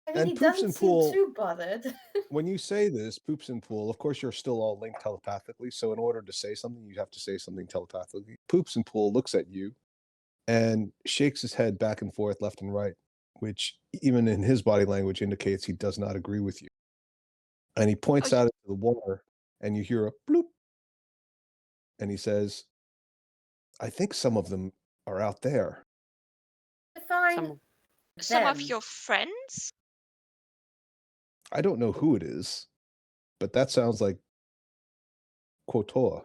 I mean, And he Poops doesn't and seem Pool- too bothered. When you say this, Poops and Pool, of course you're still all linked telepathically. So in order to say something, you have to say something telepathically. Poops and Pool looks at you and shakes his head back and forth, left and right, which even in his body language indicates he does not agree with you. And he points Oh, out into the water, and you hear a bloop. And he says, I think some of them are out there. Fine. some of them. your friends? I don't know who it is, but that sounds like Kotoa.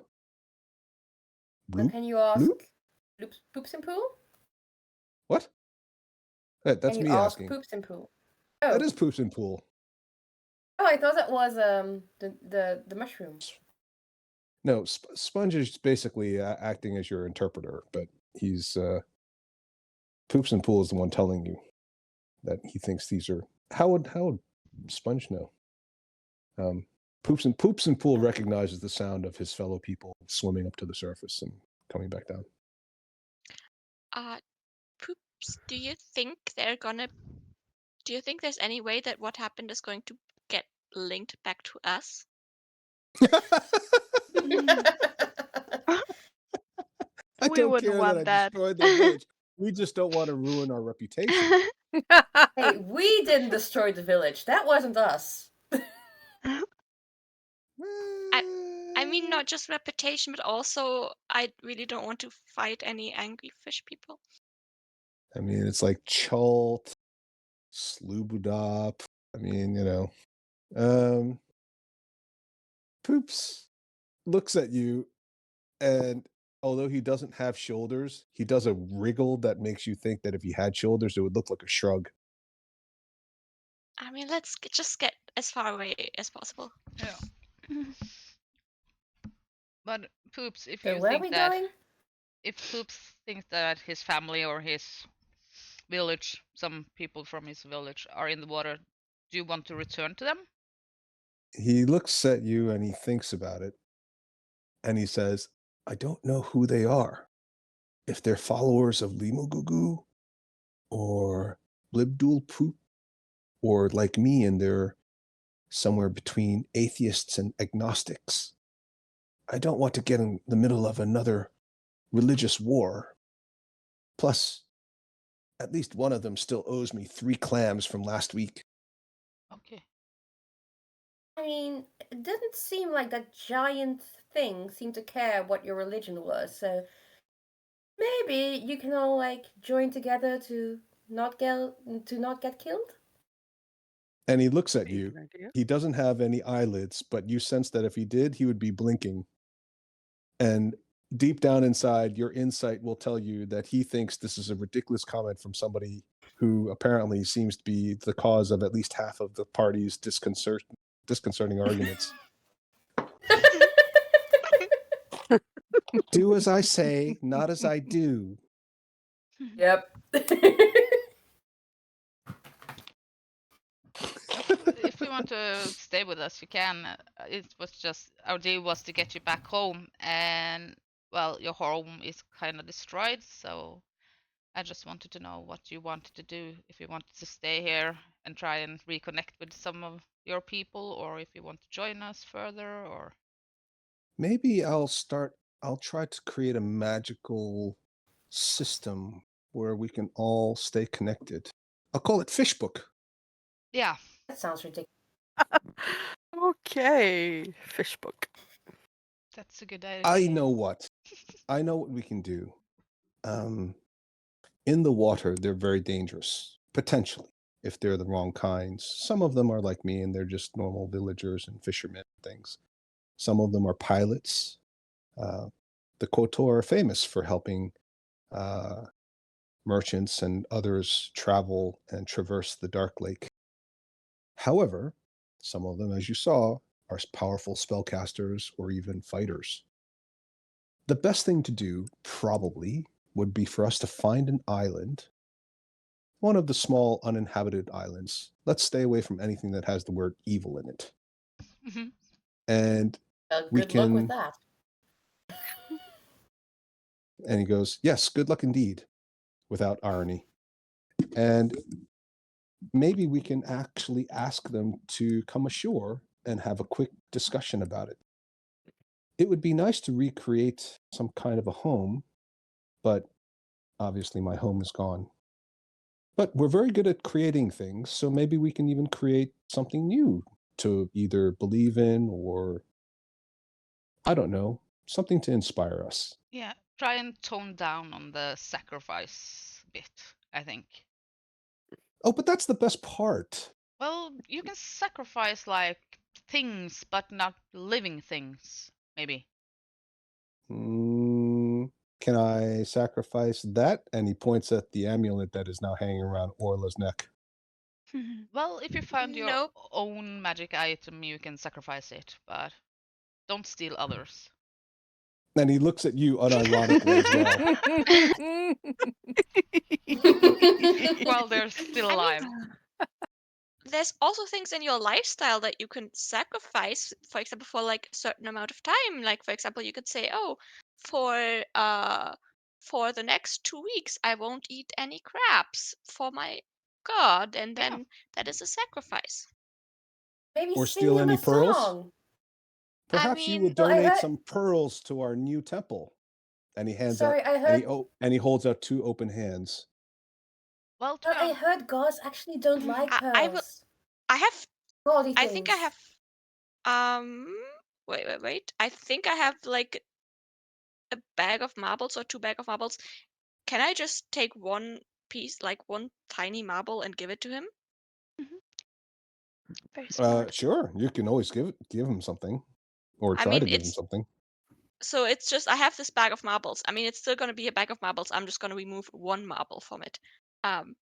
Then Bloop? can you ask Bloop? Poops and Poo? What? That's Can you me ask asking. Poops and Poo? Oh. That is Poops and Pool. Oh, I thought that was the mushrooms. No, Sponge is basically acting as your interpreter, but he's Poops and Pool is the one telling you that he thinks these are. How would Sponge know? Poops and Pool recognizes the sound of his fellow people swimming up to the surface and coming back down. Poops, do you think there's any way that what happened is going to get linked back to us? I We don't wouldn't care want that I that. destroyed their village. We just don't want to ruin our reputation. Hey, we didn't destroy the village. That wasn't us. I mean, not just reputation, but also I really don't want to fight any angry fish people. I mean, it's like Chult, Slubudop. I mean, Poops looks at you, and although he doesn't have shoulders, he does a wriggle that makes you think that if he had shoulders, it would look like a shrug. I mean, let's just get as far away as possible. Yeah. But Poops, if So you where are think we that going? if Poops thinks that his family or his village, some people from his village, are in the water, do you want to return to them? He looks at you and he thinks about it, and he says, I don't know who they are. If they're followers of Limugugu or Blibdul Poop, or like me, and they're somewhere between atheists and agnostics. I don't want to get in the middle of another religious war. Plus, at least one of them still owes me 3 clams from last week. Okay. I mean, it didn't seem like that giant thing seemed to care what your religion was, so maybe you can all join together to not get killed? And he looks at Maybe you. an idea. He doesn't have any eyelids, but you sense that if he did, he would be blinking. And deep down inside, your insight will tell you that he thinks this is a ridiculous comment from somebody who apparently seems to be the cause of at least half of the party's disconcerting arguments. Do as I say, not as I do. Yep. If you want to stay with us, you can. It was just our deal was to get you back home, and well, your home is kind of destroyed. So I just wanted to know what you wanted to do. If you wanted to stay here and try and reconnect with some of your people, or if you want to join us further, or Maybe I'll try to create a magical system where we can all stay connected. I'll call it Fishbook. yeah. That sounds ridiculous. Okay, fish book. That's a good idea. I know what we can do. In the water, they're very dangerous, potentially, if they're the wrong kinds. Some of them are like me, and they're just normal villagers and fishermen and things. Some of them are pilots. The Kotor are famous for helping merchants and others travel and traverse the Dark Lake. However, some of them, as you saw, are powerful spellcasters or even fighters. The best thing to do, probably, would be for us to find an island, one of the small uninhabited islands. Let's stay away from anything that has the word evil in it. Mhm. And we Good luck with can that. And he goes, yes, good luck indeed, without irony. And maybe we can actually ask them to come ashore and have a quick discussion about it. It would be nice to recreate some kind of a home, but obviously my home is gone. But we're very good at creating things, so maybe we can even create something new to either believe in or, I don't know, something to inspire us. Yeah, try and tone down on the sacrifice bit, I think. Oh, but that's the best part. Well, you can sacrifice like things, but not living things, maybe. Can I sacrifice that? And he points at the amulet that is now hanging around Orla's neck. Well, if you find your Nope. own magic item, you can sacrifice it, but don't steal others. And he looks at you unironically as well. While they're still alive. There's also things in your lifestyle that you can sacrifice, for example, for like a certain amount of time. Like, for example, you could say, oh, for the next 2 weeks, I won't eat any crabs for my god, and Yeah. then that is a sacrifice. Maybe Or sing steal him any a pearls? song. Perhaps you would Well, I donate heard- some pearls to our new temple. And he hands Sorry, out, I heard. and he holds out 2 open hands. Well, to But be I honest, heard gods actually don't like pearls. I will. I have. Gaudy I think I things. have. Wait. I think I have like a bag of marbles or 2 bag of marbles. Can I just take one piece, like one tiny marble, and give it to him? Very smart. Sure, you can always give him something, or I try mean, to give him it's something. so it's just I have this bag of marbles. I mean, it's still gonna be a bag of marbles. I'm just gonna remove 1 marble from it, and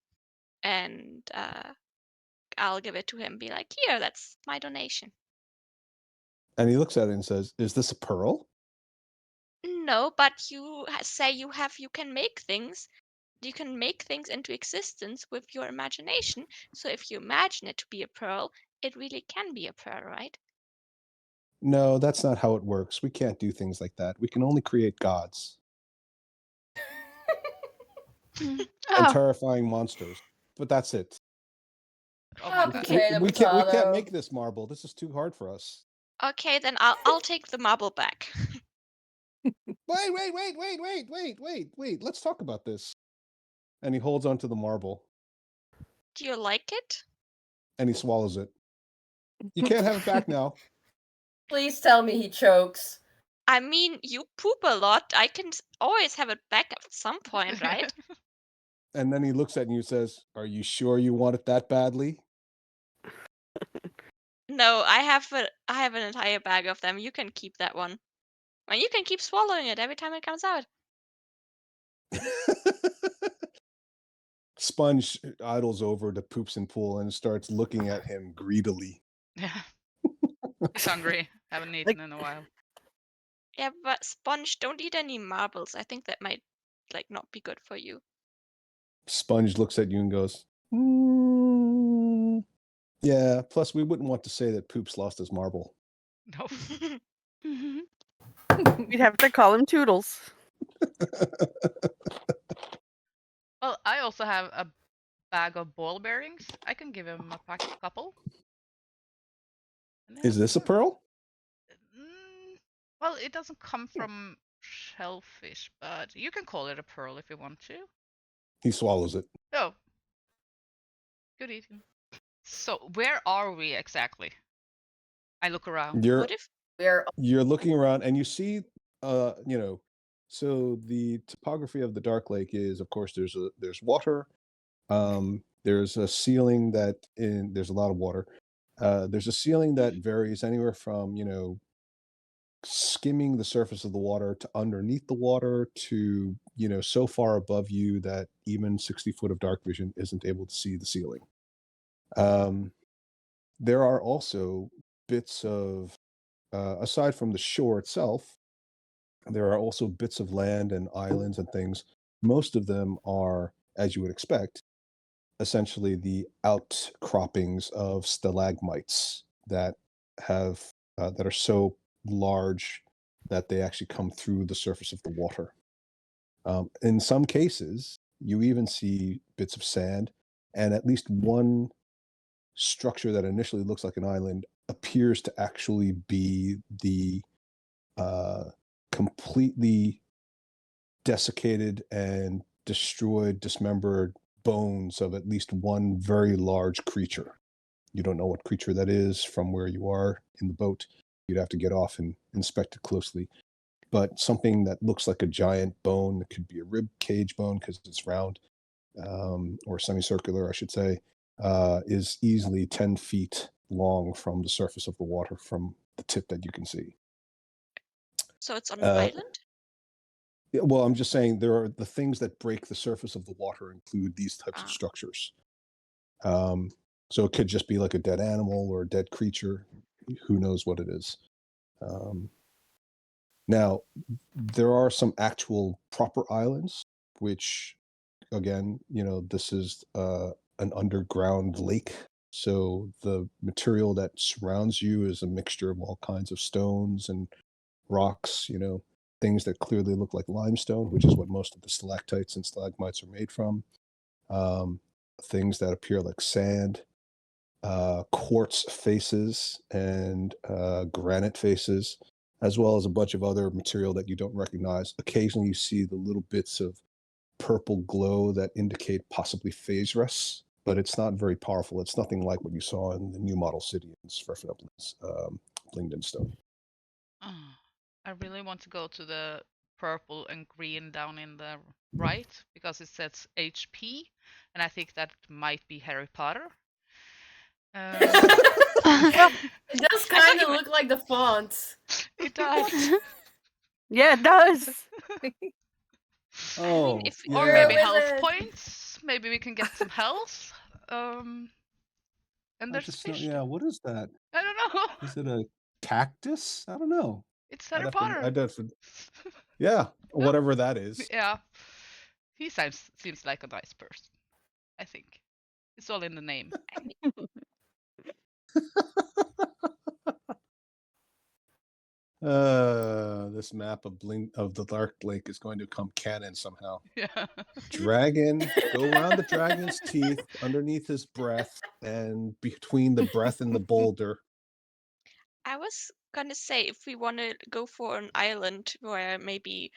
I'll give it to him. Be like, here, that's my donation. And he looks at it and says, "Is this a pearl?" No, but you say you can make things. You can make things into existence with your imagination. So if you imagine it to be a pearl, it really can be a pearl, right? No, that's not how it works. We can't do things like that. We can only create gods and Oh, terrifying monsters. But that's it. oh Ah, my god. potato, We can't potato. make this marble. This is too hard for us. Okay, then I'll take the marble back. Wait. Let's talk about this. And he holds onto the marble Do you like it? and he swallows it. You can't have it back now. Please tell me he chokes. I mean, you poop a lot. I can always have it back at some point, right? And then he looks at you and says, "Are you sure you want it that badly?" No, I have an entire bag of them. You can keep that one. And you can keep swallowing it every time it comes out. Sponge idles over to Poops and Pool and starts looking at him greedily. Yeah. He's hungry. Haven't eaten in a while. Yeah, but Sponge, don't eat any marbles. I think that might like not be good for you. Sponge looks at you and goes, yeah, plus we wouldn't want to say that Poops lost his marble. No. We'd have to call him Toodles. Well, I also have a bag of ball bearings. I can give him a couple. And Is this a pearl? Well, it doesn't come from shellfish, but you can call it a pearl if you want to. He swallows it. Oh. Good eating. So, where are we exactly? I look around. You're What if you're looking around and you see so the topography of the Dark Lake is, of course, there's water. There's a ceiling there's a lot of water. There's a ceiling that varies anywhere from, skimming the surface of the water to underneath the water to, so far above you that even 60 foot of dark vision isn't able to see the ceiling. There are also bits of, aside from the shore itself, there are also bits of land and islands and things. Most of them are, as you would expect, essentially the outcroppings of stalagmites that are so large that they actually come through the surface of the water. In some cases, you even see bits of sand, and at least one structure that initially looks like an island appears to actually be the completely desiccated and destroyed, dismembered bones of at least one very large creature. You don't know what creature that is from where you are in the boat. You'd have to get off and inspect it closely. But something that looks like a giant bone, it could be a rib cage bone because it's round, or semicircular, I should say, is easily 10 feet long from the surface of the water from the tip that you can see. So it's on an Uh, island? Yeah, well, I'm just saying there are the things that break the surface of the water include these types of Ah. structures. So it could just be like a dead animal or a dead creature. Who knows what it is? Now, there are some actual proper islands, which, again, this is an underground lake. So the material that surrounds you is a mixture of all kinds of stones and rocks, things that clearly look like limestone, which is what most of the stalactites and stalagmites are made from. Things that appear like sand, quartz faces, and granite faces, as well as a bunch of other material that you don't recognize. Occasionally, you see the little bits of purple glow that indicate possibly phase rests, but it's not very powerful. It's nothing like what you saw in the new model city in Sverfnoplin's Blingdenstone. I really want to go to the purple and green down in the right because it says HP, and I think that might be Harry Potter. It does kind of look like the font. It does. Yeah, it does. Oh, Or yeah. maybe You're a health wizard. points. Maybe we can get some health. And there's fish. Yeah, what is that? I don't know. Is it a cactus? I don't know. It's Harry Potter. Yeah, whatever that is. Yeah, he seems like a nice person. I think it's all in the name. This map of the Dark Lake is going to come canon somehow. Yeah. Dragon, go around the dragon's teeth, underneath his breath, and between the breath and the boulder. I was gonna say if we want to go for an island where maybe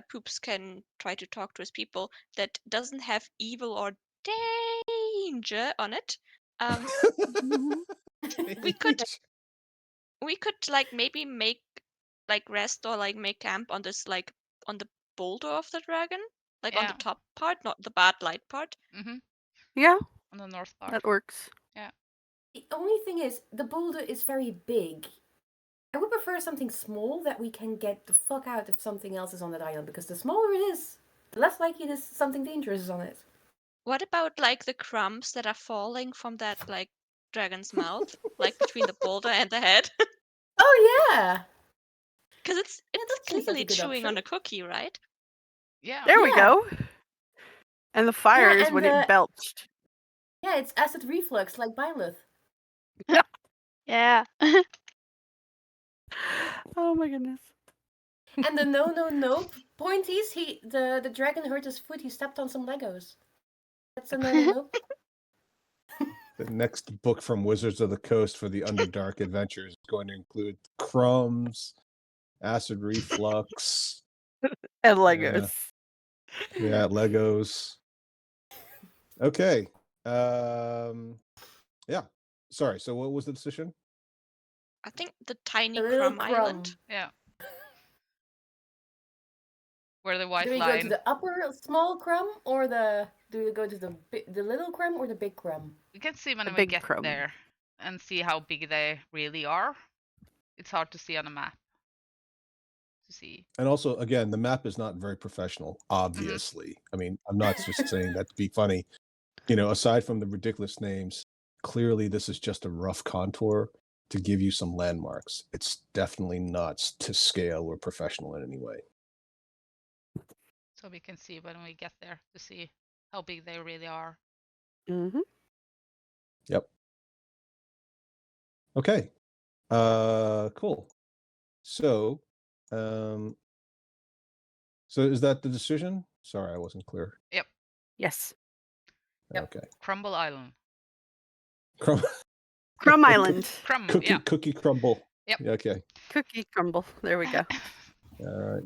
Poops can try to talk to his people that doesn't have evil or danger on it, we could like maybe make like rest or like make camp on this like on the boulder of the dragon, like on the Yeah. top part, not the bad light part. Mm-hmm. Yeah, On the north part. that works. Yeah. The only thing is, the boulder is very big. I would prefer something small that we can get the fuck out if something else is on that island, because the smaller it is, the less likely it is something dangerous is on it. What about like the crumbs that are falling from that like dragon's mouth, like between the boulder and the head? Oh yeah! Because it's that seems like clearly a good chewing on option. a cookie, right? Yeah. There we Yeah. go. And the fire is and when the- it belched. Yeah, it's acid reflux like Byleth. Yeah. Oh my goodness. And the no pointies, the dragon hurt his foot, he stepped on some Legos. That's a no. The next book from Wizards of the Coast for the Underdark Adventures is going to include crumbs, acid reflux, And Legos. yeah, Legos. Okay. Yeah. Sorry. So what was the decision? I think the tiny A little crumb island. Yeah. Where the white Do we line. go to the upper small crumb, or do we go to the little crumb or the big crumb? We can see when The we big get crumb. there and see how big they really are. It's hard to see on a map. To see. And also, again, the map is not very professional, obviously. I mean, I'm not just saying that to be funny. Aside from the ridiculous names, clearly this is just a rough contour to give you some landmarks. It's definitely not to scale or professional in any way. So we can see when we get there to see how big they really are. Mm-hmm. Yep. Okay. Cool. So, So is that the decision? Sorry, I wasn't clear. Yes. Yep. Okay. Crumble Island. Crumb Island. Crumb. Cookie crumble. Yep. Okay. Cookie crumble. There we go. All right.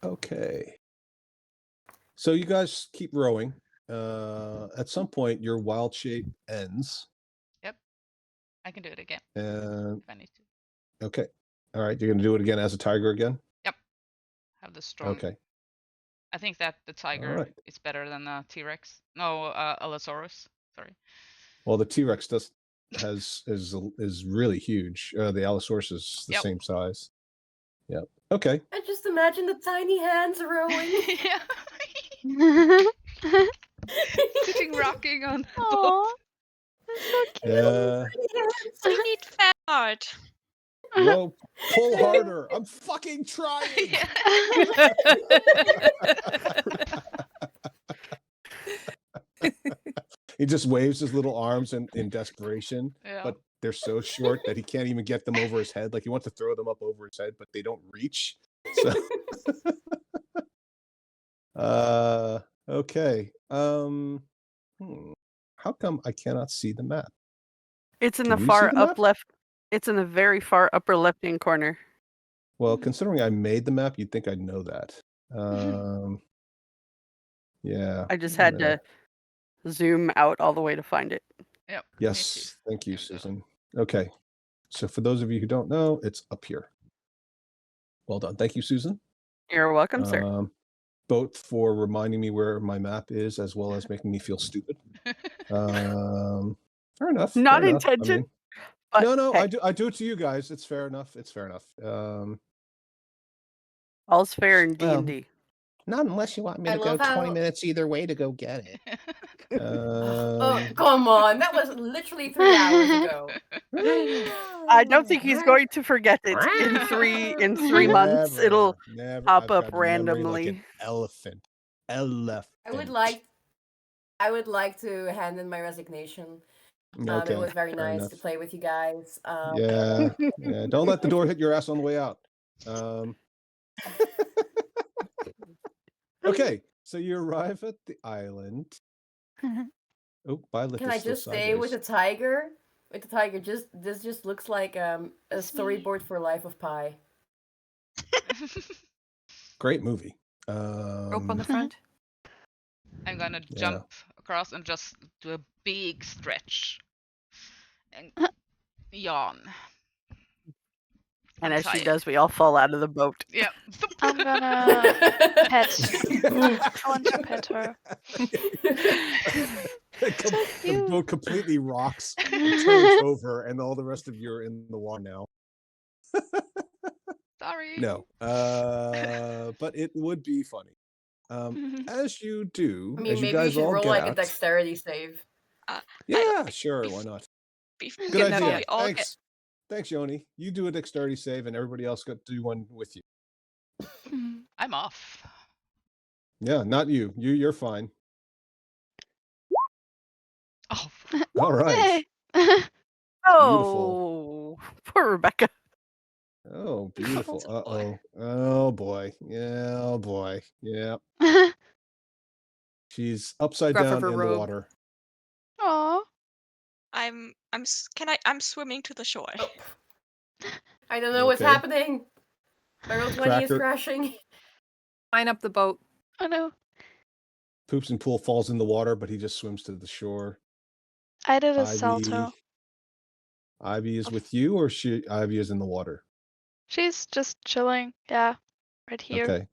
Okay. So you guys keep rowing. At some point, your wild shape ends. I can do it again And if I need to. okay. All right. You're going to do it again as a tiger again? Have the strong. Okay. I think that the tiger right. is better than the T-Rex. No, Allosaurus. Sorry. Well, the T-Rex is really huge. The Allosaurus is the Yep. same size. Yep. Okay. I just imagine the tiny hands rowing. Yeah. Sitting rocking on the boat. Aw, that's so cute. Yeah. We need fan art. Whoa, pull harder. I'm fucking trying. Yeah. He just waves his little arms in desperation, Yeah. but they're so short that he can't even get them over his head. Like he wants to throw them up over his head, but they don't reach. So okay. How come I cannot see the map? It's in Can the we see far the up map? left. It's in the very far upper left-hand corner. Well, considering I made the map, you'd think I'd know that. Yeah. I just had Yeah. to zoom out all the way to find it. Yep. me Yes, too. thank you, Yeah, so- Susan. Okay, so for those of you who don't know, it's up here. Well done. Thank you, Susan. You're welcome, sir. Both for reminding me where my map is, as well as making me feel stupid. Fair enough. Not fair enough. I intention, mean, But no, hey, I do it to you guys. It's fair enough. It's fair enough. all's fair in well, D&D. Not unless you want me I to go love 20 how- minutes either way to go get it. Oh, come on. That was literally 3 hours ago. I don't think he's going to forget it in 3 months. It'll never. pop I've up got memory like an randomly. elephant. I would like to hand in my resignation. Okay, It was very fair nice enough. to play with you guys. Yeah, yeah. Don't let the door hit your ass on the way out. Okay, so you arrive at the island. Oh, Violet Can is I still just stay with the sideways. tiger? With the tiger, this just looks like a That's me. storyboard for Life of Pi. Great movie. Rope on the front. I'm gonna Yeah. jump across and just do a big stretch and yawn. And I'm as she tired. does, we all fall out of the boat. Yeah. I'm gonna pet. I want to pet her. The boat completely rocks, turns over, and all the rest of you are in the water now. Sorry. No, but it would be funny. As you do, I mean, as you maybe you guys should all roll get like a out. dexterity save. Yeah, sure, why not? Before Good Good idea. we all get Thanks. Thanks, Yoni. You do a dexterity save, and everybody else got to do one with you. I'm off. Yeah, not you. You're fine. Oh. All right. Oh, poor Rebecca. Oh, beautiful. Oh, boy. Uh-oh. Oh boy. Yeah, oh boy. Yeah. She's upside Scruff of down her in robe. the water. Aw. I'm swimming to the shore. Oh. I don't know what's Okay. happening. My roll 20 is Cracker. crashing. Line up the boat. Oh no. Poops and Pool falls in the water, but he just swims to the shore. I did a salto. Ivy is with you, or Ivy is in the water? She's just chilling. Yeah. Right here. Okay.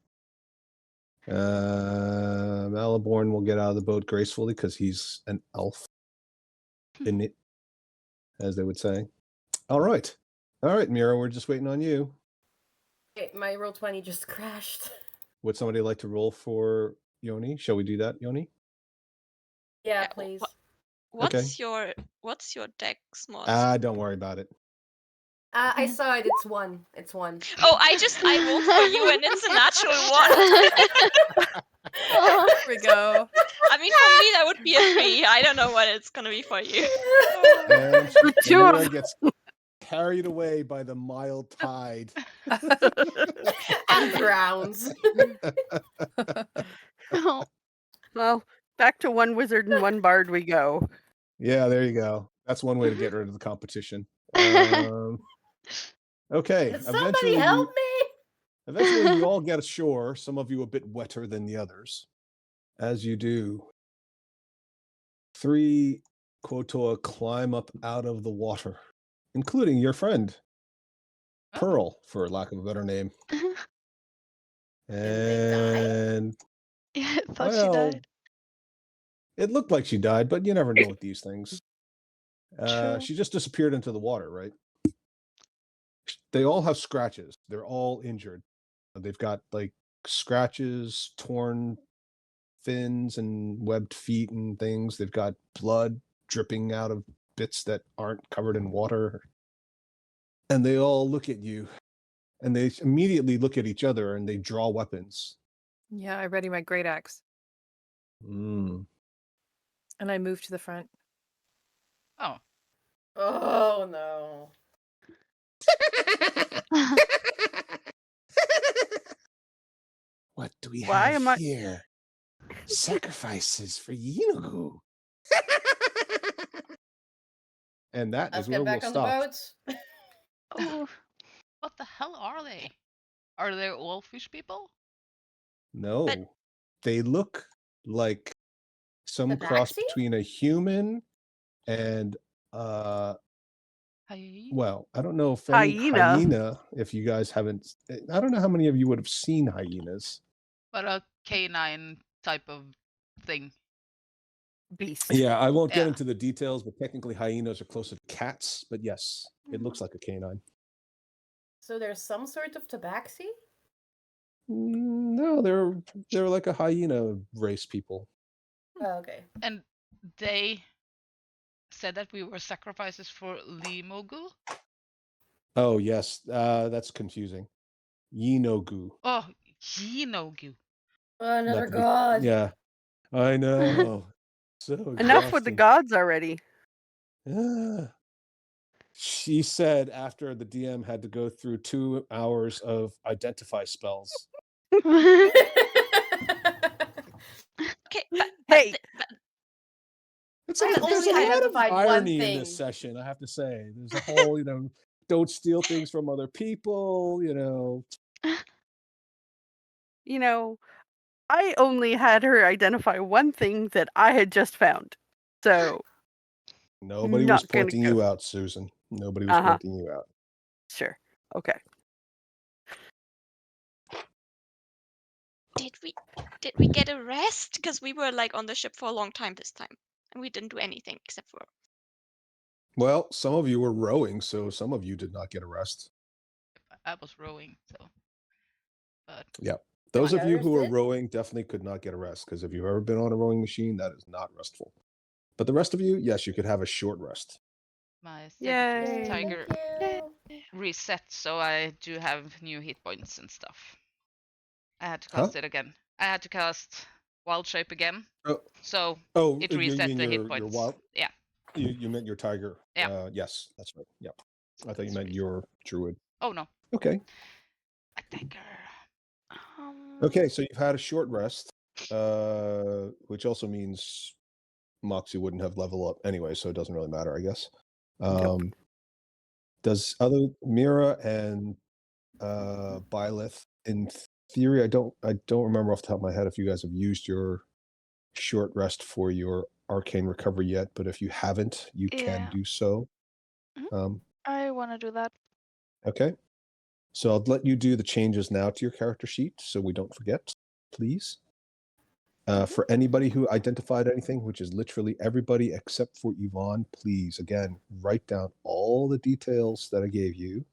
Maliborn will get out of the boat gracefully because he's an elf. In it, as they would say. All right. All right, Mira, we're just waiting on you. Okay, my roll 20 just crashed. Would somebody like to roll for Yoni? Shall we do that, Yoni? Yeah, Yeah, please. What's your dex mod? Don't worry about it. I saw it. It's 1. It's 1. Oh, I rolled for you and it's a natural 1. There we go. I mean, for me that would be a 3. I don't know what it's gonna be for you. And The two Mira of gets carried away by the mild tide. And drowns. Oh, Well, back to one wizard and one bard we go. Yeah, there you go. That's one way to get rid of the competition. Okay. Somebody help me! Eventually, you all get ashore. Some of you a bit wetter than the others. As you do, 3 Kotoa climb up out of the water, including your friend, Oh. Pearl, for lack of a better name. they die? And yeah, I thought she well, died. it looked like she died, but you never know with these things. True. She just disappeared into the water, right? They all have scratches. They're all injured. They've got like scratches, torn fins, and webbed feet and things. They've got blood dripping out of bits that aren't covered in water. And they all look at you, and they immediately look at each other, and they draw weapons. Yeah, I ready my great axe Mm. and I move to the front. Oh. Oh no. What do we Why have am I- here? Sacrifices for Yeenoghu. And that Let's is where get we'll back on the stop. boats. Oh, What the hell are they? Are they all fish people? No, they look like some cross Tabaxi? between a human and Hey. well, I don't know if any Hyena. hyena, if you guys haven't, I don't know how many of you would have seen hyenas. But a canine type of thing. Beast. Yeah, I won't get Yeah. into the details, but technically hyenas are closer to cats. But yes, it looks like a canine. So there's some sort of tabaxi? No, they're like a hyena race people. Oh, okay. And they said that we were sacrifices for Limogu. Oh yes, that's confusing. Yeenoghu. Oh, Yeenoghu. Another Not to be- god. Yeah, I know. So Enough with the exhausting. gods already. Ah. She said after the DM had to go through 2 hours of identify spells. Okay, but Hey, It's I there's only a lot of identified one irony in thing. this session, I have to say. There's a whole, don't steal things from other people, you know, I only had her identify one thing that I had just found. So, Nobody was Not gonna pointing go. you out, Susan. Nobody was Uh-huh. pointing you out. sure. Okay. did we get a rest? Because we were like on the ship for a long time this time, and we didn't do anything except for. Well, some of you were rowing, so some of you did not get a rest. I was rowing, so. But Those of you others who were did? rowing definitely could not get a rest, because if you've ever been on a rowing machine, that is not restful. But the rest of you, yes, you could have a short rest. my Yay. saber-tooth tiger Thank you. reset, so I do have new hit points and stuff. I had to Huh? cast it again. I had to cast Wild Shape again, Oh, so oh, it you reset mean the hit your points. wild? Yeah. You meant your tiger. Yeah. Yes, that's right. Yeah. I thought you It's meant reset. your druid. Oh no, Okay. attacker. Okay, so you've had a short rest, which also means Moxie wouldn't have level up anyway, so it doesn't really matter, I guess. Nope. Does other Mira and Byleth, in theory, I don't remember off the top of my head if you guys have used your short rest for your arcane recovery yet, but if you haven't, you can Yeah. do so. I want to do that. Okay. So I'll let you do the changes now to your character sheet so we don't forget, please. For anybody who identified anything, which is literally everybody except for Yvonne, please, again, write down all the details that I gave you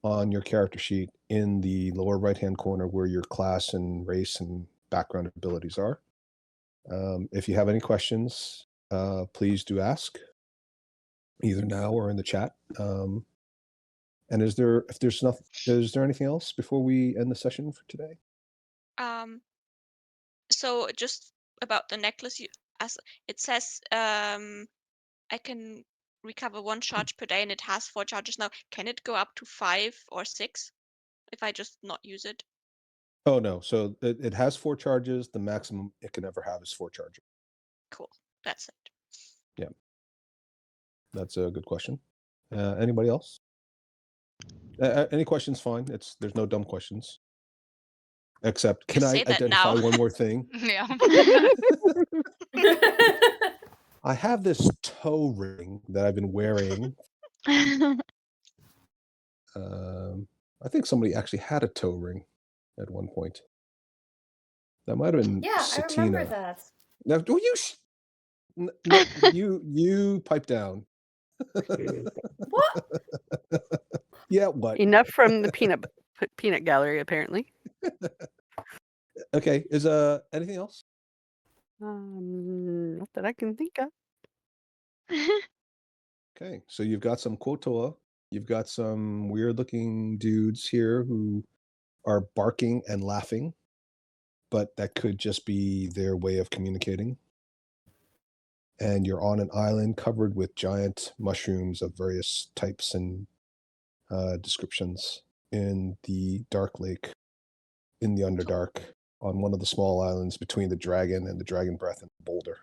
on your character sheet in the lower right-hand corner where your class and race and background abilities are. If you have any questions, please do ask, either now or in the chat. And is there anything else before we end the session for today? So just about the necklace, as it says, I can recover 1 charge per day and it has 4 charges now, can it go up to 5 or 6 if I just not use it? Oh no, so it has 4 charges. The maximum it can ever have is 4 charges. Cool. That's it. That's a good question. Anybody else? Any questions? Fine. There's no dumb questions. Except, can I say that identify now. one more thing? Yeah. I have this toe ring that I've been wearing. I think somebody actually had a toe ring at one point. That might have been Yeah, I remember Satina. that. Now, do you pipe down? What? Yeah, what? Enough from the peanut gallery, apparently. Okay, is anything else? Not that I can think of. Okay, so you've got some Kotoa. You've got some weird-looking dudes here who are barking and laughing, but that could just be their way of communicating. And you're on an island covered with giant mushrooms of various types and descriptions in the dark lake, in the Underdark, on one of the small islands between the dragon and the dragon breath and the boulder.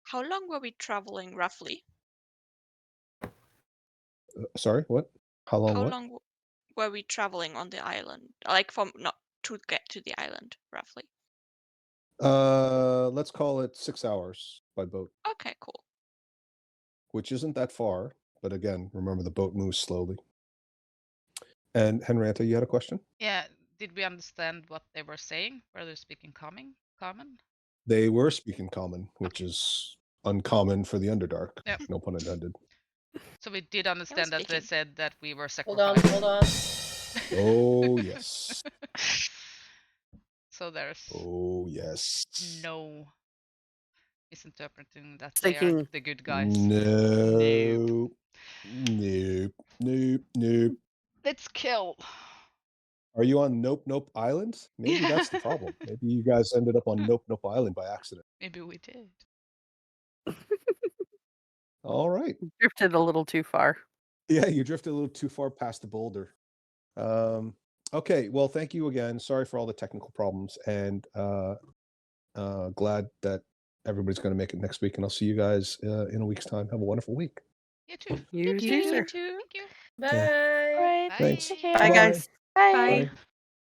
How long were we traveling roughly? Sorry, what? How long? How What? long were we traveling on the island? Like from not to get to the island, roughly. Let's call it 6 hours by boat, Okay, cool. which isn't that far. But again, remember the boat moves slowly. And Henrietta, you had a question? Yeah. Did we understand what they were saying? Were they speaking common? They were speaking common, which is uncommon for the Underdark. Yep. No pun intended. So we did understand that they speaking. said that we were Hold on, sacrificed. hold on. Oh, yes. So there's Oh, yes. no misinterpreting that they are Thinking- the good guys. No. Nope. Nope. Nope. Let's kill. Are you on Nope Nope Island? Maybe that's the problem. Maybe you guys ended up on Nope Nope Island by accident. Maybe we did. All right. Drifted a little too far. Yeah, you drifted a little too far past the boulder. Okay, well, thank you again. Sorry for all the technical problems, and glad that everybody's going to make it next week. And I'll see you guys in a week's time. Have a wonderful week. You too. You too, sir. too. Thank you. Bye. Right. Bye. Thanks. Take care. Bye, Bye-bye. guys. Bye. Bye.